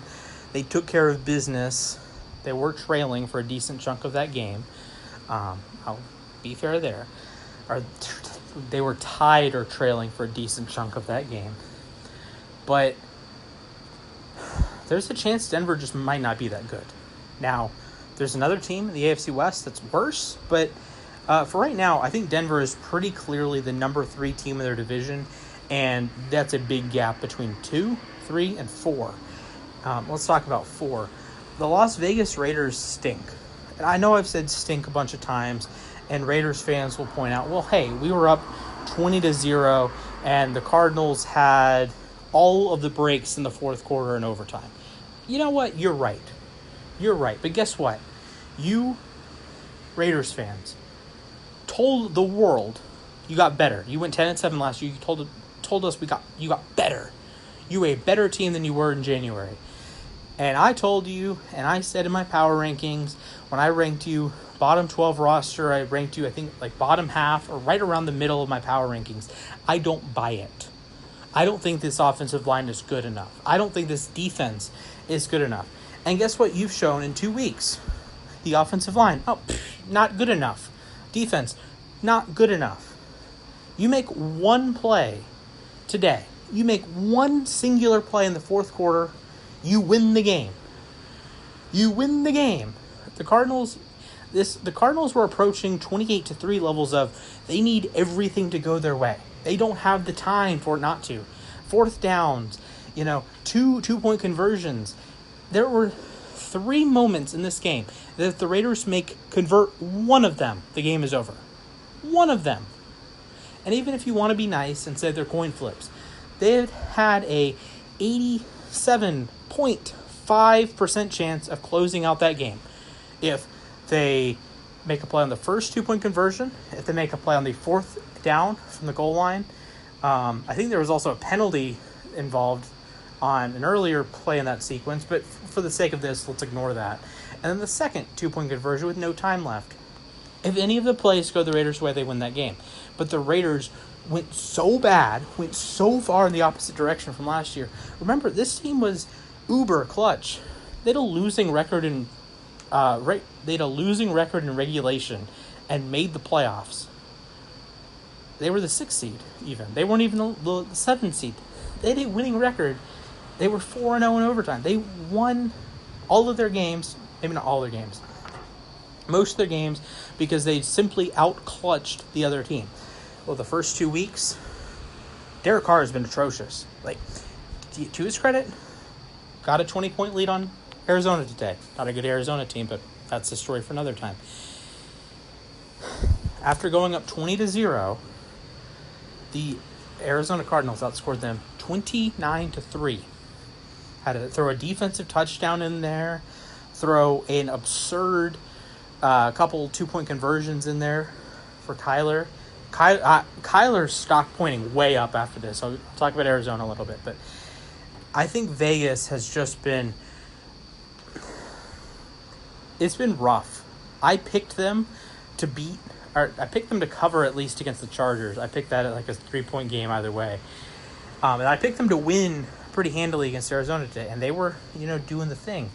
They took care of business. They were trailing for a decent chunk of that game. I'll be fair there. They were tied or trailing for a decent chunk of that game. But there's a chance Denver just might not be that good. Now, there's another team in the AFC West that's worse, but for right now, I think Denver is pretty clearly the number 3 team in their division, and that's a big gap between 2, 3, and 4. Let's talk about 4. The Las Vegas Raiders stink. And I know I've said stink a bunch of times, and Raiders fans will point out, well, hey, we were up 20-0, and the Cardinals had all of the breaks in the fourth quarter and overtime. You know what? You're right. You're right. But guess what? You, Raiders fans, told the world you got better. You went 10-7 last year. You told us you got better. You were a better team than you were in January. And I told you, and I said in my power rankings, when I ranked you bottom 12 roster, I ranked you, I think, like bottom half or right around the middle of my power rankings. I don't buy it. I don't think this offensive line is good enough. I don't think this defense is good enough. And guess what you've shown in 2 weeks? The offensive line, not good enough. Defense, not good enough. You make one play today. You make one singular play in the fourth quarter, you win the game. You win the game. The Cardinals were approaching 28-3 levels of they need everything to go their way. They don't have the time for it not to. Fourth downs, 2-point conversions. There were 3 moments in this game that if the Raiders convert one of them, the game is over. One of them. And even if you want to be nice and say they're coin flips, they had a 87.5% chance of closing out that game. If they make a play on the first 2-point conversion, if they make a play on the fourth down from the goal line, I think there was also a penalty involved on an earlier play in that sequence, but for the sake of this, let's ignore that. And then the second 2-point conversion with no time left. If any of the plays go the Raiders' way, they win that game. But the Raiders went so far in the opposite direction from last year. Remember, this team was uber clutch. They had a losing record in regulation and made the playoffs. They were the 6th seed, even. They weren't even the 7th seed. They had a winning record. They were 4-0 in overtime. They won all of their games, maybe not all their games, most of their games, because they simply out-clutched the other team. Well, the first 2 weeks, Derek Carr has been atrocious. To his credit, got a 20-point lead on Arizona today. Not a good Arizona team, but that's a story for another time. After going up 20-0, the Arizona Cardinals outscored them 29-3. Had to throw a defensive touchdown in there, throw an absurd couple 2-point conversions in there for Kyler. Kyler's stock pointing way up after this. I'll talk about Arizona a little bit, but I think Vegas has just been... It's been rough. I picked them to cover at least against the Chargers. I picked that at like a 3-point game either way. And I picked them to win pretty handily against Arizona today, and they were, doing the thing.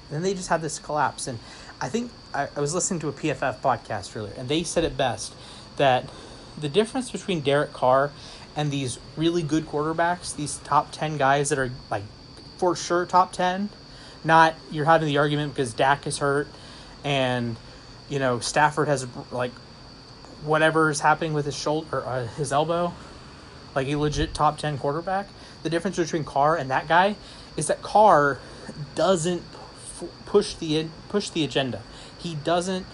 And then they just had this collapse. And I think I was listening to a PFF podcast earlier, and they said it best, that the difference between Derek Carr and these really good quarterbacks, these top 10 guys that are like for sure top 10, not you're having the argument because Dak is hurt and, Stafford has like whatever is happening with his shoulder or his elbow, like a legit top 10 quarterback. The difference between Carr and that guy is that Carr doesn't push the agenda. He doesn't.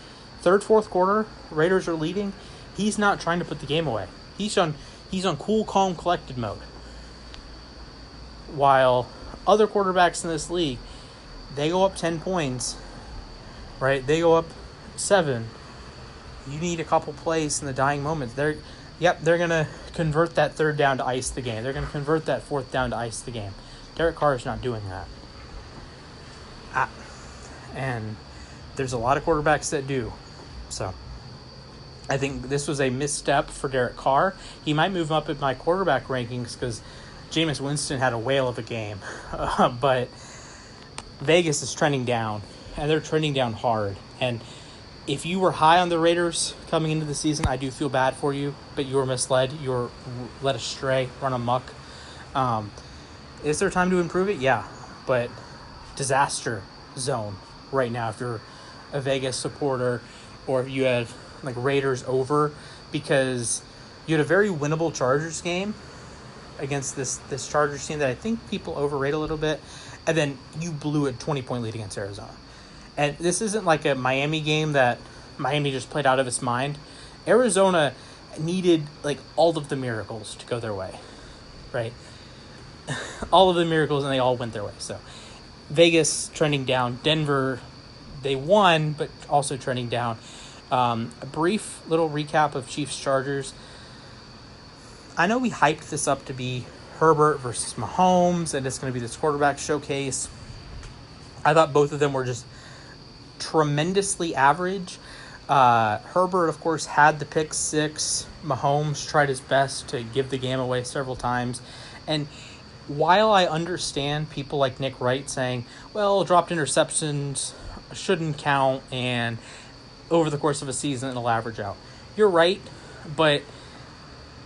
Third, fourth quarter, Raiders are leading. He's not trying to put the game away. He's on cool, calm, collected mode. While other quarterbacks in this league, they go up 10 points, right? They go up 7. You need a couple plays in the dying moments. They're going to convert that third down to ice the game. They're going to convert that fourth down to ice the game. Derek Carr is not doing that. And there's a lot of quarterbacks that do. So I think this was a misstep for Derek Carr. He might move up in my quarterback rankings because Jameis Winston had a whale of a game. But Vegas is trending down, and they're trending down hard. And if you were high on the Raiders coming into the season, I do feel bad for you, but you were misled. You were led astray, run amok. Is there time to improve it? Yeah, but disaster zone right now if you're a Vegas supporter or if you have like Raiders over, because you had a very winnable Chargers game against this Chargers team that I think people overrate a little bit, and then you blew a 20-point lead against Arizona. And this isn't like a Miami game that Miami just played out of its mind. Arizona needed like all of the miracles to go their way, right? All of the miracles, and they all went their way. So Vegas trending down. Denver, they won, but also trending down. A brief little recap of Chiefs-Chargers. I know we hyped this up to be Herbert versus Mahomes, and it's going to be this quarterback showcase. I thought both of them were just tremendously average. Herbert, of course, had the pick 6. Mahomes tried his best to give the game away several times. And while I understand people like Nick Wright saying, well, dropped interceptions shouldn't count, and over the course of a season it'll average out. You're right, but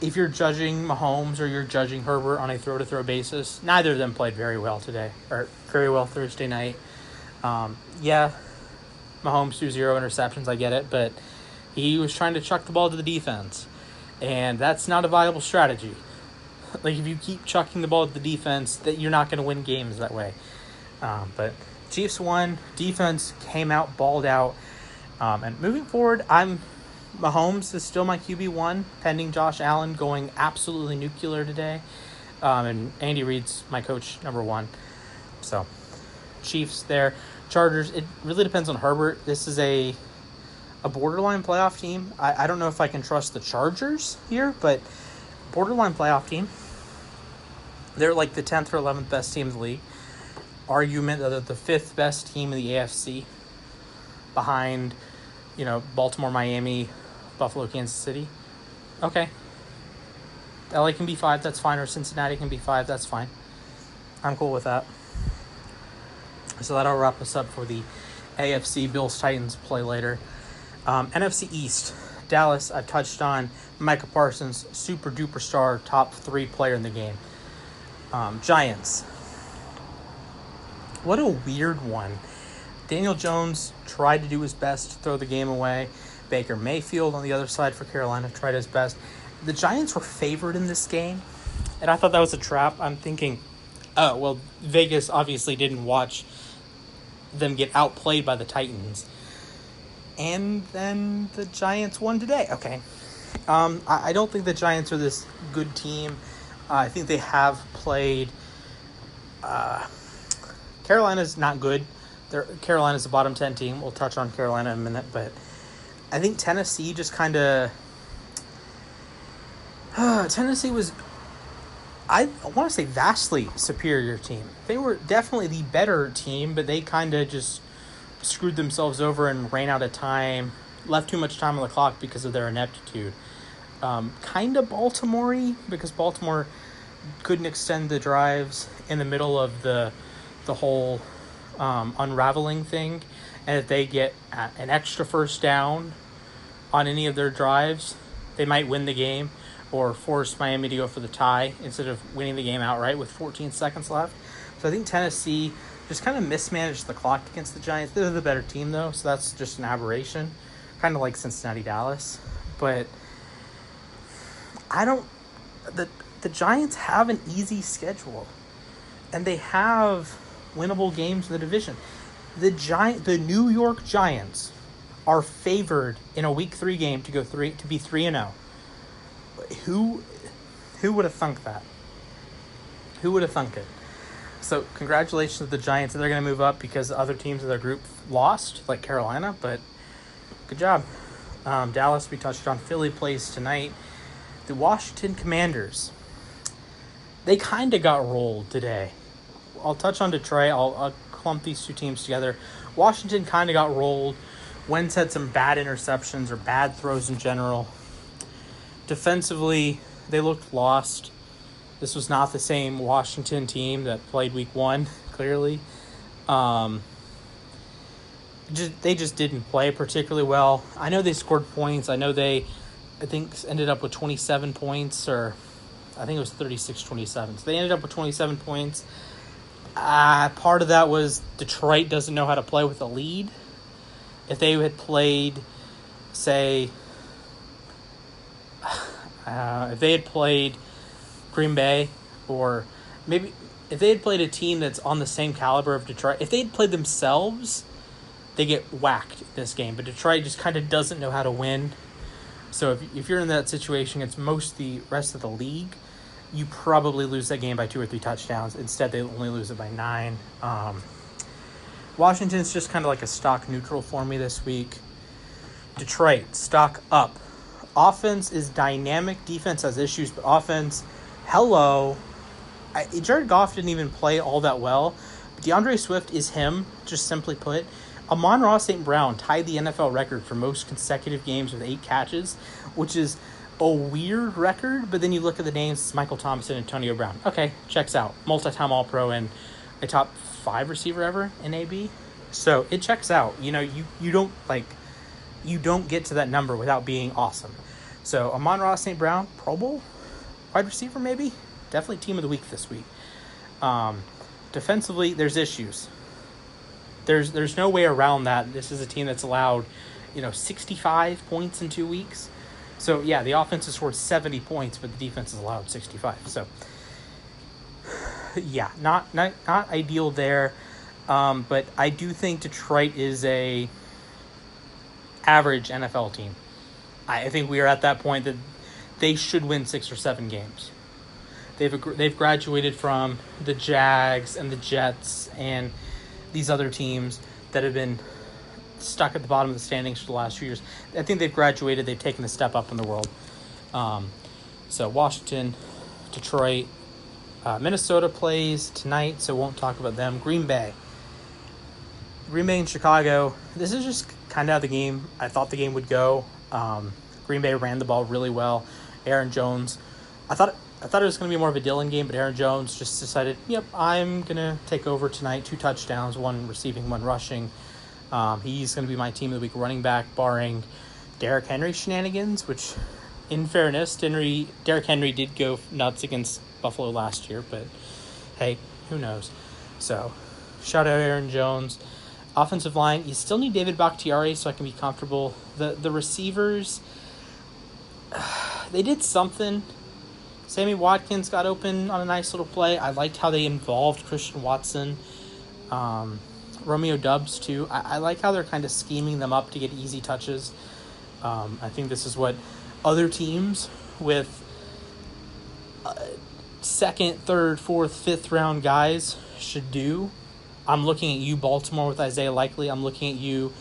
if you're judging Mahomes or you're judging Herbert on a throw-to-throw basis, neither of them played very well today, or very well Thursday night. Mahomes threw 0 interceptions, I get it, but he was trying to chuck the ball to the defense, and that's not a viable strategy. Like, if you keep chucking the ball to the defense, that you're not going to win games that way. But Chiefs won. Defense came out, balled out. And moving forward, Mahomes is still my QB1, pending Josh Allen going absolutely nuclear today. And Andy Reid's my coach number 1. So, Chiefs there. Chargers, it really depends on Herbert. This is a borderline playoff team. I don't know if I can trust the Chargers here, but borderline playoff team. They're like the 10th or 11th best team in the league. Argument that they're the 5th best team in the AFC, behind, Baltimore, Miami, Buffalo, Kansas City. Okay. LA can be 5, that's fine, or Cincinnati can be 5, that's fine. I'm cool with that. So that'll wrap us up for the AFC. Bills-Titans play later. NFC East. Dallas, I've touched on. Micah Parsons, super-duper star, top 3 player in the game. Giants. What a weird one. Daniel Jones tried to do his best to throw the game away. Baker Mayfield on the other side for Carolina tried his best. The Giants were favored in this game, and I thought that was a trap. I'm thinking, Vegas obviously didn't watch them get outplayed by the Titans. And then the Giants won today. Okay. I don't think the Giants are this good team. I think they have played... Carolina's not good. Carolina's a bottom 10 team. We'll touch on Carolina in a minute. But I think Tennessee just kind of... Tennessee was... I want to say vastly superior team. They were definitely the better team, but they kind of just screwed themselves over and ran out of time, left too much time on the clock because of their ineptitude. Kind of Baltimore-y, because Baltimore couldn't extend the drives in the middle of the whole unraveling thing, and if they get an extra first down on any of their drives, they might win the game or force Miami to go for the tie instead of winning the game outright with 14 seconds left. So I think Tennessee just kind of mismanaged the clock against the Giants. They're the better team, though, so that's just an aberration, kind of like Cincinnati-Dallas. But the Giants have an easy schedule, and they have winnable games in the division. The New York Giants are favored in a Week 3 game to be 3-0. Who would have thunk that? Who would have thunk it? So congratulations to the Giants. They're going to move up because other teams in their group lost, like Carolina, but good job. Dallas, we touched on. Philly plays tonight. The Washington Commanders, they kind of got rolled today. I'll touch on Detroit. I'll clump these two teams together. Washington kind of got rolled. Wentz had some bad interceptions or bad throws in general. Defensively, they looked lost. This was not the same Washington team that played Week 1, clearly. They just didn't play particularly well. I know they scored points. I know I think, ended up with 27 points, or I think it was 36-27. So they ended up with 27 points. Part of that was Detroit doesn't know how to play with a lead. If they had played, say, if they had played Green Bay, or maybe if they had played a team that's on the same caliber of Detroit, if they had played themselves, they get whacked this game. But Detroit just kind of doesn't know how to win. So if you're in that situation against most of the rest of the league, you probably lose that game by 2 or 3 touchdowns. Instead, they only lose it by 9. Washington's just kind of like a stock neutral for me this week. Detroit, stock up. Offense is dynamic. Defense has issues, but offense, hello. Jared Goff didn't even play all that well. But DeAndre Swift is him, just simply put. Amon-Ra St. Brown tied the NFL record for most consecutive games with 8 catches, which is a weird record, but then you look at the names, it's Michael Thomas and Antonio Brown. Okay, checks out. Multi-time All-Pro and a top 5 receiver ever in AB. So it checks out. You know, you don't get to that number without being awesome. So Amon-Ra St. Brown, Pro Bowl wide receiver maybe? Definitely team of the week this week. Defensively, there's issues. There's no way around that. This is a team that's allowed, 65 points in 2 weeks. So, yeah, the offense has scored 70 points, but the defense has allowed 65. So, yeah, not ideal there. But I do think Detroit is a average NFL team. I think we are at that point that they should win 6 or 7 games. They've graduated from the Jags and the Jets and these other teams that have been stuck at the bottom of the standings for the last few years. I think they've graduated. They've taken a step up in the world. So Washington, Detroit, Minnesota plays tonight, so won't talk about them. Green Bay and Chicago. This is just kind of how the game, I thought the game would go. Green Bay ran the ball really well. Aaron Jones, I thought it was going to be more of a Dillon game, but Aaron Jones just decided, yep, I'm going to take over tonight. 2 touchdowns, 1 receiving, 1 rushing. He's going to be my team of the week running back, barring Derrick Henry shenanigans, which, in fairness, Derrick Henry did go nuts against Buffalo last year, but hey, who knows? So, shout out Aaron Jones. Offensive line, you still need David Bakhtiari so I can be comfortable. The receivers, they did something. Sammy Watkins got open on a nice little play. I liked how they involved Christian Watson. Romeo Doubs, too. I like how they're kind of scheming them up to get easy touches. I think this is what other teams with second, third, fourth, fifth round guys should do. I'm looking at you, Baltimore, with Isaiah Likely. I'm looking at you,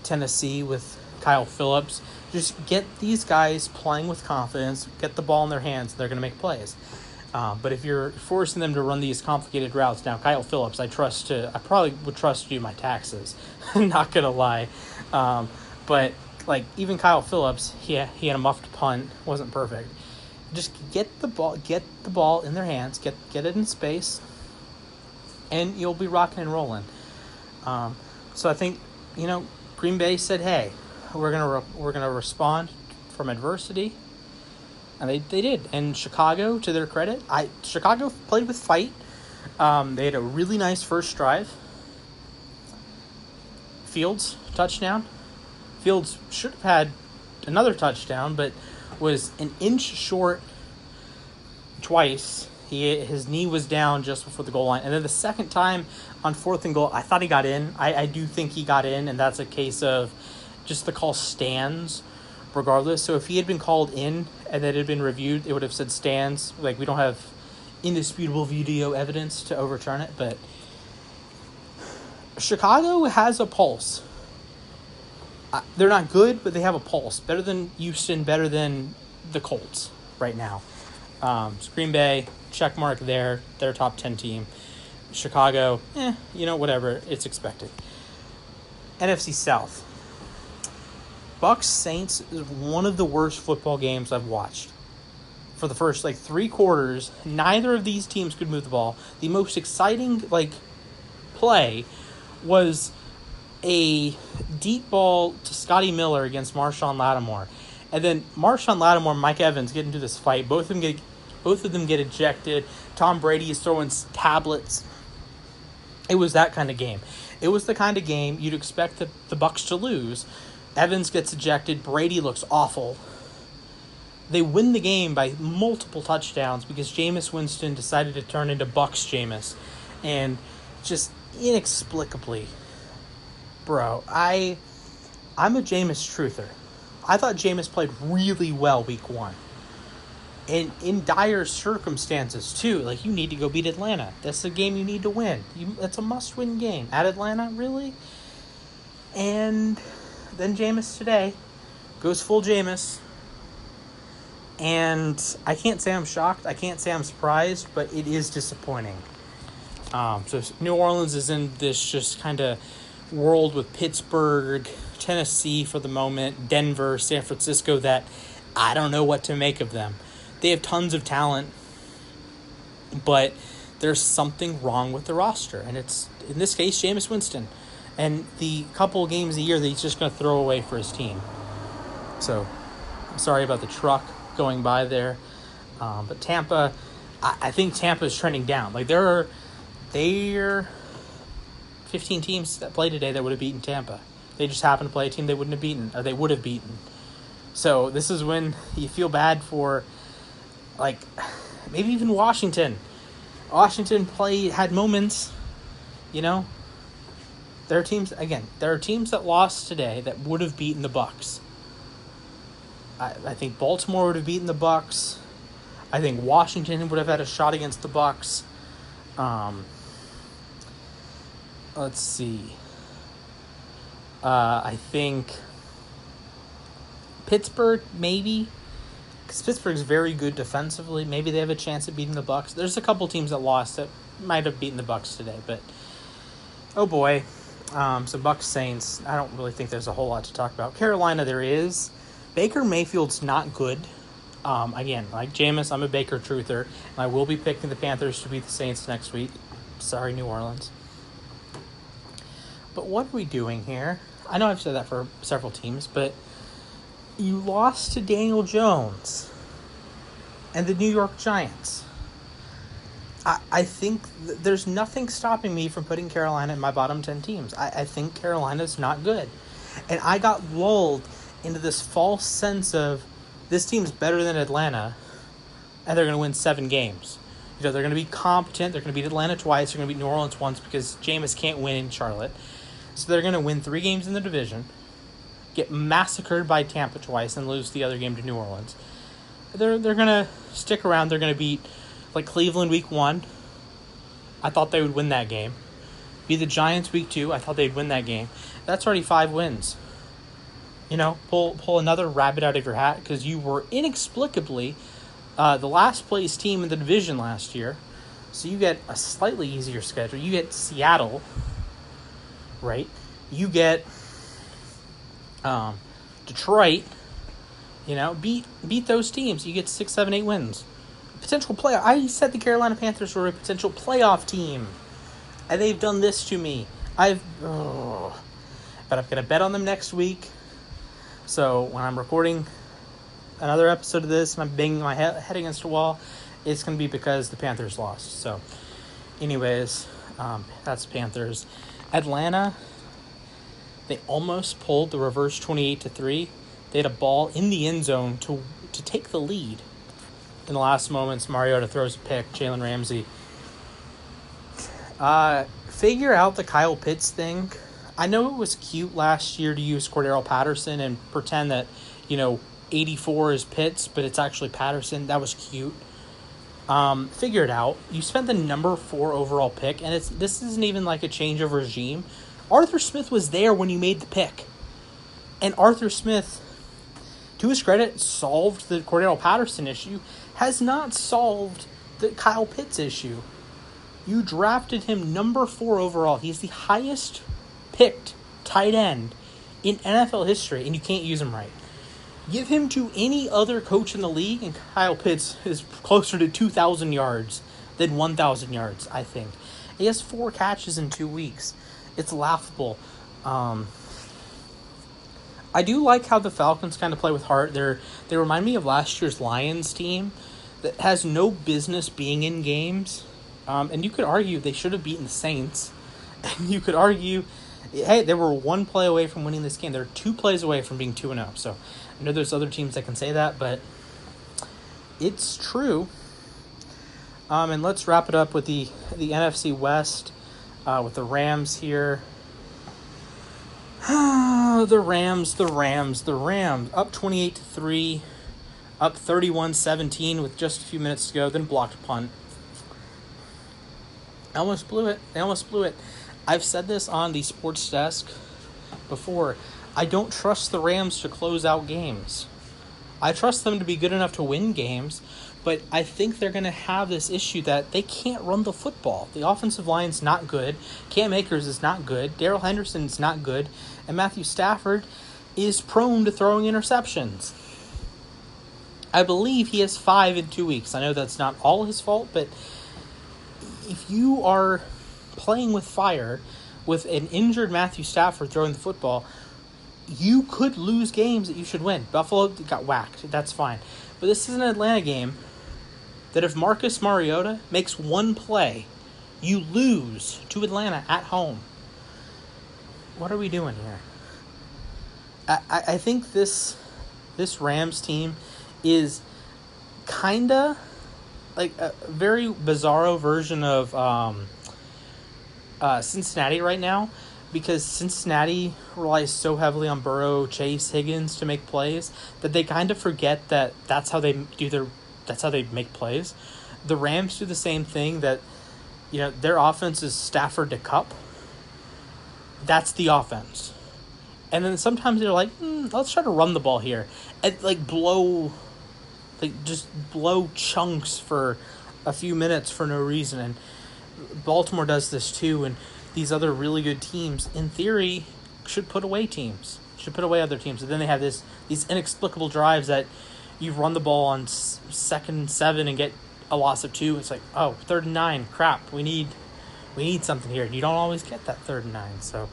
Tennessee, with Kyle Phillips. Just get these guys playing with confidence, get the ball in their hands, they're going to make plays. But if you're forcing them to run these complicated routes, now Kyle Phillips, I probably would trust to do my taxes. Not going to lie. But like even Kyle Phillips, he had a muffed punt, wasn't perfect. Just get the ball in their hands, get it in space, and you'll be rocking and rolling. So I think, Green Bay said, "Hey, we're gonna respond from adversity," and they did. And Chicago, to their credit, Chicago played with fight. They had a really nice first drive. Fields touchdown. Fields should have had another touchdown, but was an inch short twice. His knee was down just before the goal line. And then the second time on 4th and goal, I thought he got in. I do think he got in, and that's a case of just the call stands regardless. So if he had been called in and that had been reviewed, it would have said stands. Like, we don't have indisputable video evidence to overturn it, but Chicago has a pulse. They're not good, but they have a pulse. Better than Houston, better than the Colts right now. So Green Bay, check mark there. They're a top 10 team. Chicago, whatever. It's expected. NFC South. Bucs Saints is one of the worst football games I've watched. For the first, 3 quarters, neither of these teams could move the ball. The most exciting, play was a deep ball to Scotty Miller against Marshawn Lattimore. And then Marshawn Lattimore and Mike Evans get into this fight. Both of them get ejected. Tom Brady is throwing tablets. It was that kind of game. It was the kind of game you'd expect the Bucs to lose. Evans gets ejected. Brady looks awful. They win the game by multiple touchdowns because Jameis Winston decided to turn into Bucs Jameis. And just inexplicably, bro, I'm a Jameis truther. I thought Jameis played really well week 1. And in dire circumstances, too. You need to go beat Atlanta. That's the game you need to win. That's a must-win game. At Atlanta, really? And then Jameis today goes full Jameis. And I can't say I'm shocked. I can't say I'm surprised. But it is disappointing. So New Orleans is in this just kind of world with Pittsburgh, Tennessee for the moment, Denver, San Francisco, that I don't know what to make of them. They have tons of talent, but there's something wrong with the roster. And it's, in this case, Jameis Winston. And the couple games a year that he's just going to throw away for his team. So, I'm sorry about the truck going by there. But Tampa, I think Tampa is trending down. There are 15 teams that play today that would have beaten Tampa. They just happened to play a team they wouldn't have beaten, or they would have beaten. So this is when you feel bad for, maybe even Washington. Washington had moments, There are teams that lost today that would have beaten the Bucs. I think Baltimore would have beaten the Bucs. I think Washington would have had a shot against the Bucs. Let's see. I think Pittsburgh, maybe. Because Pittsburgh's very good defensively. Maybe they have a chance at beating the Bucs. There's a couple teams that lost that might have beaten the Bucs today. But, oh boy. So Bucs Saints, I don't really think there's a whole lot to talk about. Carolina, there is. Baker Mayfield's not good. Again, like Jameis, I'm a Baker truther. And I will be picking the Panthers to beat the Saints next week. Sorry, New Orleans. But what are we doing here? I know I've said that for several teams, but you lost to Daniel Jones and the New York Giants. I think there's nothing stopping me from putting Carolina in my bottom 10 teams. I think Carolina's not good. And I got lulled into this false sense of this team's better than Atlanta and they're going to win 7 games. They're going to be competent. They're going to beat Atlanta twice. They're going to beat New Orleans once because Jameis can't win in Charlotte. So they're going to win 3 games in the division, get massacred by Tampa twice, and lose the other game to New Orleans. They're going to stick around. They're going to beat Cleveland week 1. I thought they would win that game. Beat the Giants week 2. I thought they'd win that game. That's already 5 wins. Pull another rabbit out of your hat because you were inexplicably the last place team in the division last year. So you get a slightly easier schedule. You get Seattle, right? You get Detroit, Beat those teams. You get 6, 7, 8 wins. Potential playoff. I said the Carolina Panthers were a potential playoff team, and they've done this to me. But I'm gonna bet on them next week. So when I'm recording another episode of this and I'm banging my head against a wall, it's gonna be because the Panthers lost. So, anyways, that's Panthers. Atlanta. They almost pulled the reverse 28-3. They had a ball in the end zone to take the lead. In the last moments, Mariota throws a pick. Jalen Ramsey. Figure out the Kyle Pitts thing. I know it was cute last year to use Cordero Patterson and pretend that, 84 is Pitts, but it's actually Patterson. That was cute. Figure it out. You spent the number 4 overall pick, and this isn't even like a change of regime. Arthur Smith was there when you made the pick. And Arthur Smith, to his credit, solved the Cordero Patterson issue, has not solved the Kyle Pitts issue. You drafted him number 4 overall. He's the highest picked tight end in NFL history, and you can't use him right. Give him to any other coach in the league, and Kyle Pitts is closer to 2,000 yards than 1,000 yards, I think. He has 4 catches in 2 weeks. It's laughable. I do like how the Falcons kind of play with heart. They remind me of last year's Lions team that has no business being in games. And you could argue they should have beaten the Saints. And you could argue, hey, they were 1 play away from winning this game. They're 2 plays away from being 2-0. So I know there's other teams that can say that, but it's true. And let's wrap it up with the NFC West. With the Rams here. The Rams. Up 28-3. Up 31-17 with just a few minutes to go. Then blocked a punt. They almost blew it. I've said this on the sports desk before. I don't trust the Rams to close out games. I trust them to be good enough to win games, but I think they're going to have this issue that they can't run the football. The offensive line's not good. Cam Akers is not good. Darrell Henderson's not good. And Matthew Stafford is prone to throwing interceptions. I believe he has 5 in 2 weeks. I know that's not all his fault, but if you are playing with fire with an injured Matthew Stafford throwing the football, you could lose games that you should win. Buffalo got whacked. That's fine. But this is an Atlanta game that if Marcus Mariota makes 1 play, you lose to Atlanta at home. What are we doing here? I think this Rams team is kind of like a very bizarro version of Cincinnati right now, because Cincinnati relies so heavily on Burrow, Chase, Higgins to make plays that they kind of forget that that's how they make plays. The Rams do the same thing, that their offense is Stafford to Cup. That's the offense. And then sometimes they're like, let's try to run the ball here and just blow chunks for a few minutes for no reason. And Baltimore does this too, and these other really good teams, in theory, should put away other teams. And then they have these inexplicable drives that you run the ball on 2nd and 7 and get a loss of 2. It's like, 3rd and 9, crap, we need something here. And you don't always get that 3rd and 9. So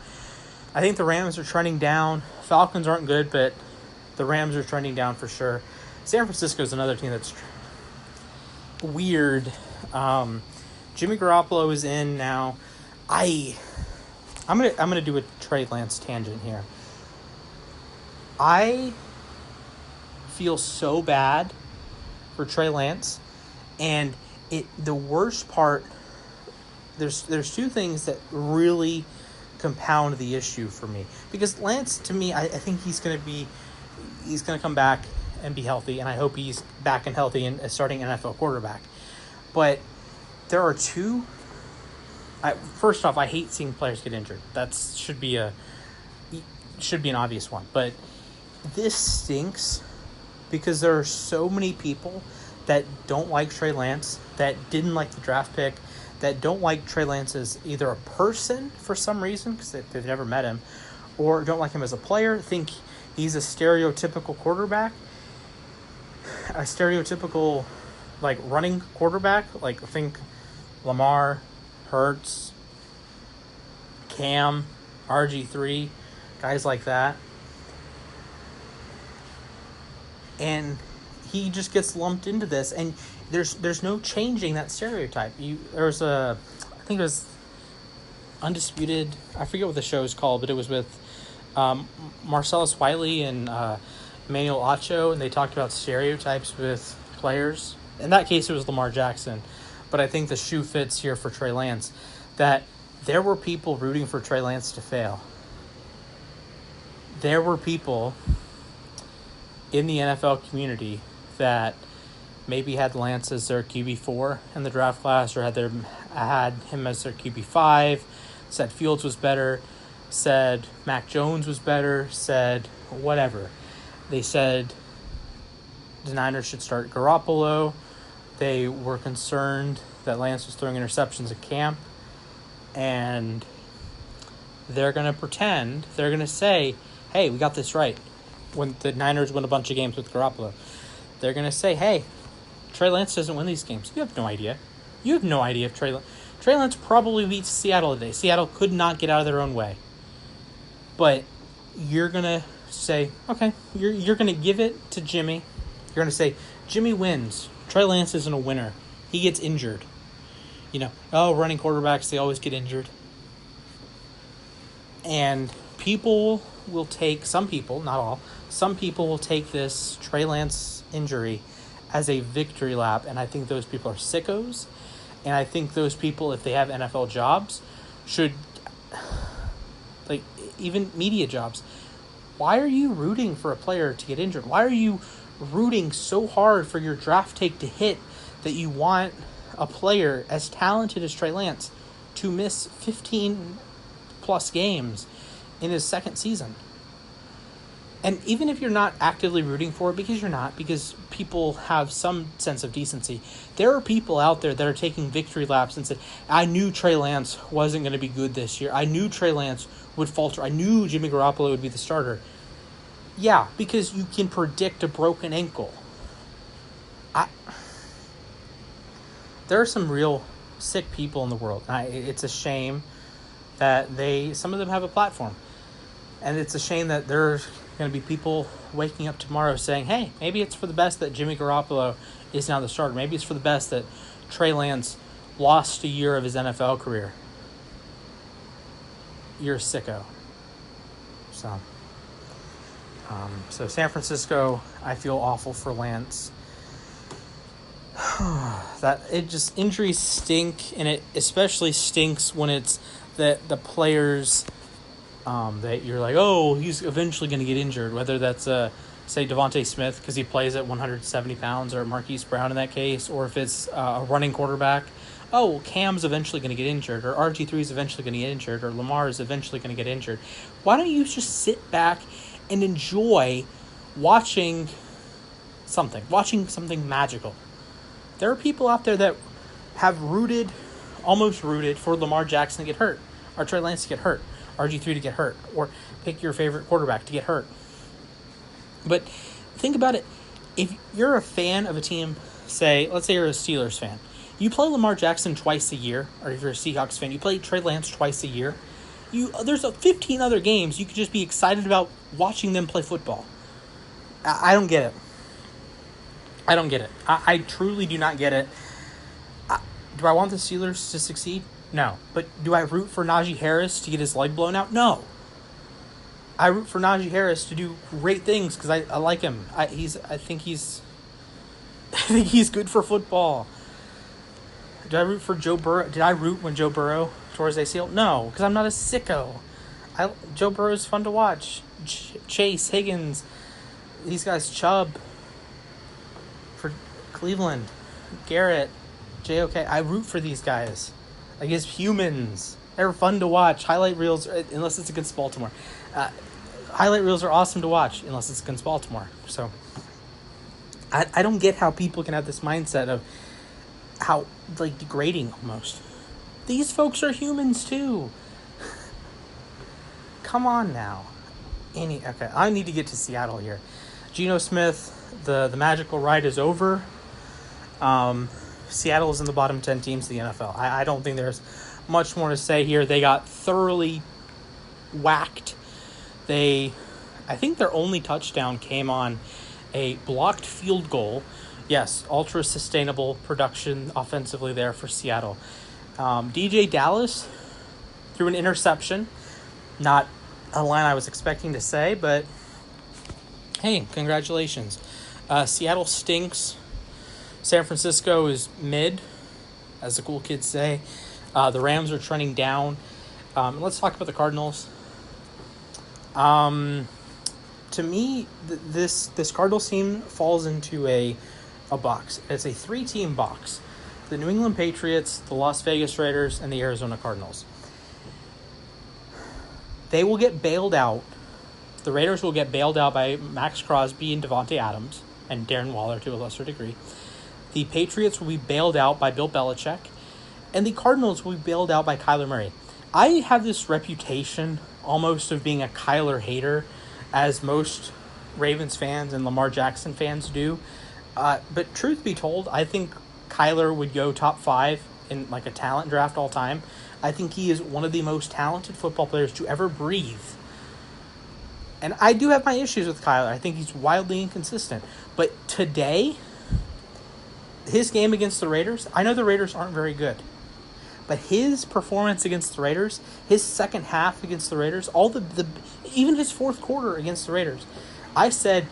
I think the Rams are trending down. Falcons aren't good, but the Rams are trending down for sure. San Francisco is another team that's weird. Jimmy Garoppolo is in now. I'm gonna do a Trey Lance tangent here. I feel so bad for Trey Lance, and the worst part. There's 2 things that really compound the issue for me, because Lance, to me, I think he's gonna come back and be healthy, and I hope he's back and healthy and starting NFL quarterback. But there are 2. First off, I hate seeing players get injured. That should be an obvious one. But this stinks because there are so many people that don't like Trey Lance, that didn't like the draft pick, that don't like Trey Lance as either a person for some reason because they've never met him, or don't like him as a player, think he's a stereotypical quarterback. a stereotypical, like, running quarterback, like, think Lamar, Hurts, Cam, RG3, guys like that. And he just gets lumped into this, and there's no changing that stereotype. I think it was Undisputed, I forget what the show is called, but it was with Marcellus Wiley and Emmanuel Acho, and they talked about stereotypes with players. In that case, it was Lamar Jackson, but I think the shoe fits here for Trey Lance, that there were people rooting for Trey Lance to fail. There were people in the NFL community that maybe had Lance as their QB4 in the draft class, or had him as their QB5, said Fields was better, said Mac Jones was better, said whatever. They said the Niners should start Garoppolo. They were concerned that Lance was throwing interceptions at camp. And they're going to pretend, they're going to say, hey, we got this right. When the Niners win a bunch of games with Garoppolo, they're going to say, hey, Trey Lance doesn't win these games. You have no idea. You have no idea if Trey Lance probably beats Seattle today. Seattle could not get out of their own way. But you're going to say, okay, you're going to give it to Jimmy. You're going to say, Jimmy wins. Trey Lance isn't a winner. He gets injured. Running quarterbacks, they always get injured. And people will take, some people, not all, some people will take this Trey Lance injury as a victory lap, and I think those people are sickos. And I think those people, if they have NFL jobs, should, like, even media jobs, why are you rooting for a player to get injured? Why are you rooting so hard for your draft take to hit that you want a player as talented as Trey Lance to miss 15 plus games in his second season? And even if you're not actively rooting for it, because you're not, because people have some sense of decency, there are people out there that are taking victory laps and said, I knew Trey Lance wasn't going to be good this year. I knew Trey Lance would falter. I knew Jimmy Garoppolo would be the starter. Yeah, because you can predict a broken ankle. There are some real sick people in the world. It's a shame that some of them have a platform. And it's a shame that there's going to be people waking up tomorrow saying, hey, maybe it's for the best that Jimmy Garoppolo is now the starter. Maybe it's for the best that Trey Lance lost a year of his NFL career. You're a sicko. So San Francisco, I feel awful for Lance. Injuries stink, and it especially stinks when it's the players that you're like, oh, he's eventually going to get injured, whether that's say Devontae Smith because he plays at 170 pounds, or Marquise Brown in that case, or if it's a running quarterback, oh, Cam's eventually going to get injured, or RG3 is eventually going to get injured, or Lamar is eventually going to get injured. Why don't you just sit back and enjoy watching something magical? There are people out there that have almost rooted for Lamar Jackson to get hurt, or Trey Lance to get hurt, RG3 to get hurt, or pick your favorite quarterback to get hurt. But think about it. If you're a fan of a team, let's say you're a Steelers fan, you play Lamar Jackson twice a year, or if you're a Seahawks fan, you play Trey Lance twice a year. There's 15 other games you could just be excited about watching them play football. I don't get it. I truly do not get it. Do I want the Steelers to succeed? No. But do I root for Najee Harris to get his leg blown out? No. I root for Najee Harris to do great things because I like him. I think he's good for football. Did I root for Joe Burrow? Did I root when Joe Burrow tore his ACL? No, because I'm not a sicko. Joe Burrow is fun to watch. Chase, Higgins, these guys, Chubb for Cleveland, Garrett, JOK. I root for these guys. Like, as humans, they're fun to watch. Highlight reels, unless it's against Baltimore. Highlight reels are awesome to watch, unless it's against Baltimore. So, I don't get how people can have this mindset of how, like, degrading almost. These folks are humans too. Come on now. Okay, I need to get to Seattle here. Geno Smith, the magical ride is over. Seattle is in the bottom 10 teams of the NFL. I don't think there's much more to say here. They got thoroughly whacked. I think their only touchdown came on a blocked field goal. Yes, ultra sustainable production offensively there for Seattle. DJ Dallas threw an interception. Not a line I was expecting to say, but hey, congratulations. Seattle stinks. San Francisco is mid, as the cool kids say. The Rams are trending down. Let's talk about the Cardinals. To me, this Cardinals team falls into a box. It's a 3-team box. The New England Patriots, the Las Vegas Raiders, and the Arizona Cardinals. They will get bailed out. The Raiders will get bailed out by Max Crosby and Devontae Adams, and Darren Waller to a lesser degree. The Patriots will be bailed out by Bill Belichick, and the Cardinals will be bailed out by Kyler Murray. I have this reputation almost of being a Kyler hater, as most Ravens fans and Lamar Jackson fans do. But truth be told, I think Kyler would go top 5 in like a talent draft all time. I think he is one of the most talented football players to ever breathe. And I do have my issues with Kyler. I think he's wildly inconsistent. But today, his game against the Raiders, I know the Raiders aren't very good. But his performance against the Raiders, his second half against the Raiders, even his fourth quarter against the Raiders, I said,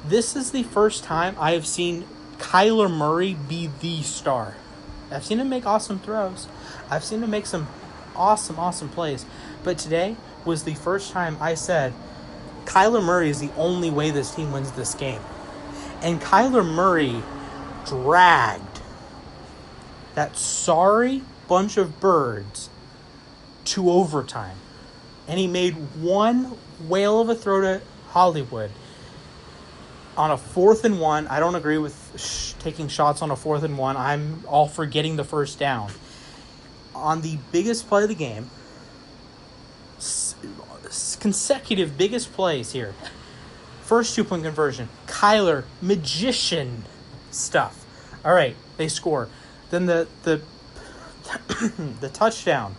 this is the first time I have seen Kyler Murray be the star. I've seen him make awesome throws. I've seen him make some awesome plays. But today was the first time I said, Kyler Murray is the only way this team wins this game. And Kyler Murray dragged that sorry bunch of birds to overtime. And he made one whale of a throw to Hollywood on a 4th and 1. I don't agree with taking shots on a 4th and 1. I'm all for getting the first down. On the biggest play of the game, consecutive biggest plays here. First 2-point conversion. Kyler, magician stuff. All right, they score. Then the touchdown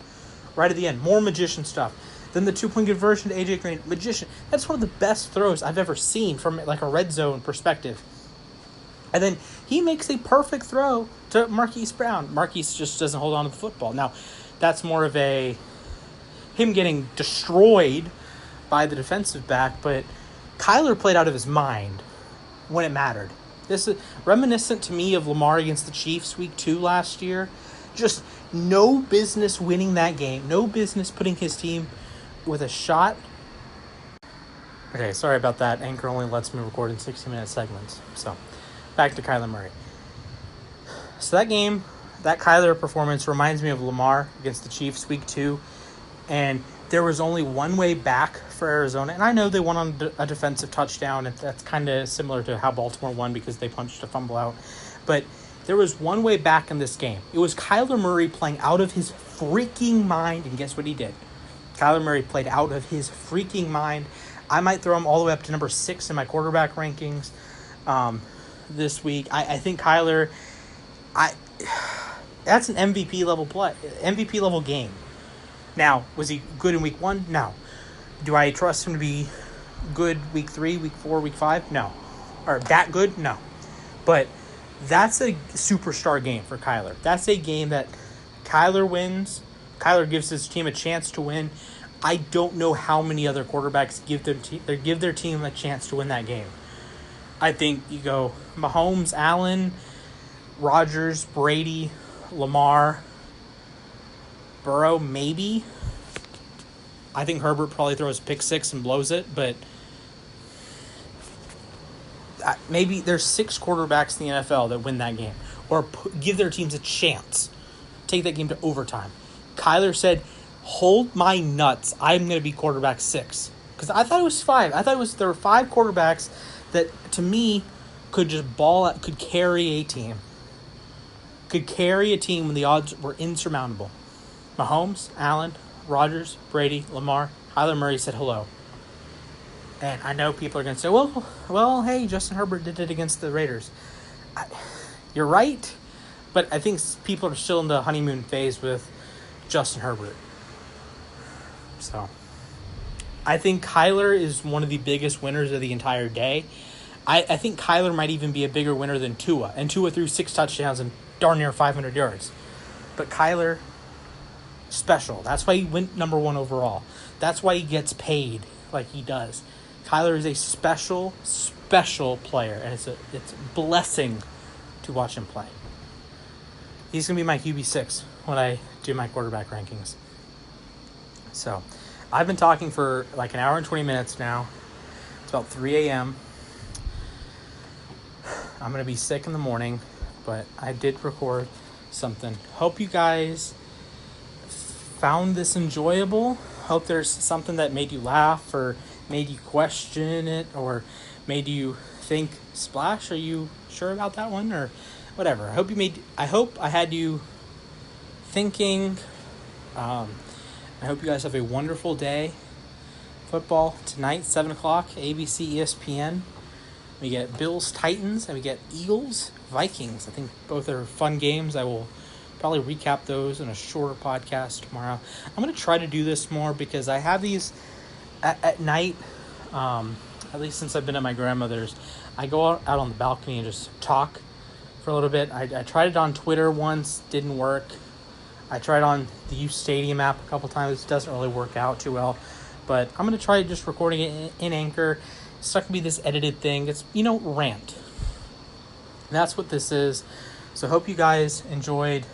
right at the end. More magician stuff. Then the 2-point conversion to AJ Green. Magician. That's one of the best throws I've ever seen from like a red zone perspective. And then he makes a perfect throw to Marquise Brown. Marquise just doesn't hold on to the football. Now, that's more of him getting destroyed by the defensive back, but Kyler played out of his mind when it mattered. This is reminiscent to me of Lamar against the Chiefs week 2 last year. Just no business winning that game. No business putting his team with a shot. Okay, sorry about that. Anchor only lets me record in 60-minute segments. So, back to Kyler Murray. So that game, that Kyler performance reminds me of Lamar against the Chiefs week 2. And there was only one way back for Arizona. And I know they won on a defensive touchdown. And that's kind of similar to how Baltimore won because they punched a fumble out. But there was one way back in this game. It was Kyler Murray playing out of his freaking mind. And guess what he did? Kyler Murray played out of his freaking mind. I might throw him all the way up to number 6 in my quarterback rankings this week. I think Kyler, that's an MVP level play, MVP level game. Now, was he good in week 1? No. Do I trust him to be good week 3, week 4, week 5? No. Or that good? No. But that's a superstar game for Kyler. That's a game that Kyler wins. Kyler gives his team a chance to win. I don't know how many other quarterbacks give their team a chance to win that game. I think you go Mahomes, Allen, Rodgers, Brady, Lamar, Burrow, maybe. I think Herbert probably throws pick 6 and blows it, but maybe there's 6 quarterbacks in the NFL that win that game or give their teams a chance. Take that game to overtime. Kyler said, hold my nuts. I'm going to be quarterback 6. Because I thought it was 5. I thought there were 5 quarterbacks that, to me, could just ball out, could carry a team. Could carry a team when the odds were insurmountable. Mahomes, Allen, Rodgers, Brady, Lamar, Kyler Murray said hello. And I know people are going to say, hey, Justin Herbert did it against the Raiders. You're right, but I think people are still in the honeymoon phase with Justin Herbert. So I think Kyler is one of the biggest winners of the entire day. I think Kyler might even be a bigger winner than Tua. And Tua threw 6 touchdowns and darn near 500 yards. But Kyler, special. That's why he went number 1 overall. That's why he gets paid like he does. Kyler is a special player. And it's a blessing to watch him play. He's going to be my QB6 when I do my quarterback rankings. So, I've been talking for like an hour and 20 minutes now. It's about 3 a.m. I'm going to be sick in the morning, but I did record something. Hope you guys found this enjoyable. Hope there's something that made you laugh or made you question it or made you think, Splash, are you sure about that one? Or whatever. I hope I had you thinking. I hope you guys have a wonderful day. Football tonight, 7 o'clock, ABC, ESPN. We get Bills, Titans, and we get Eagles, Vikings. I think both are fun games. I will probably recap those in a shorter podcast tomorrow. I'm going to try to do this more because I have these at night, at least since I've been at my grandmother's. I go out on the balcony and just talk for a little bit. I tried it on Twitter once, didn't work. I tried on the U Stadium app a couple times. It doesn't really work out too well. But I'm going to try just recording it in Anchor. It's not going to be this edited thing. It's, rant. And that's what this is. So hope you guys enjoyed.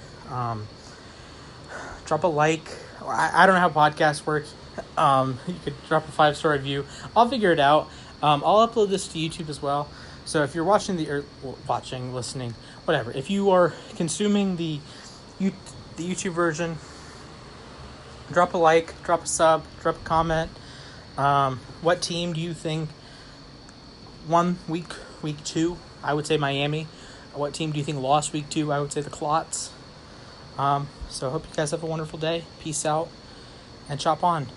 Drop a like. I don't know how podcasts work. You could drop a 5-star review. I'll figure it out. I'll upload this to YouTube as well. So if you're watching listening, whatever. If you are consuming the YouTube version, drop a like, drop a sub, drop a comment. What team do you think won week 2? I would say Miami. What team do you think lost week 2? I would say the Colts. So I hope you guys have a wonderful day. Peace out and chop on.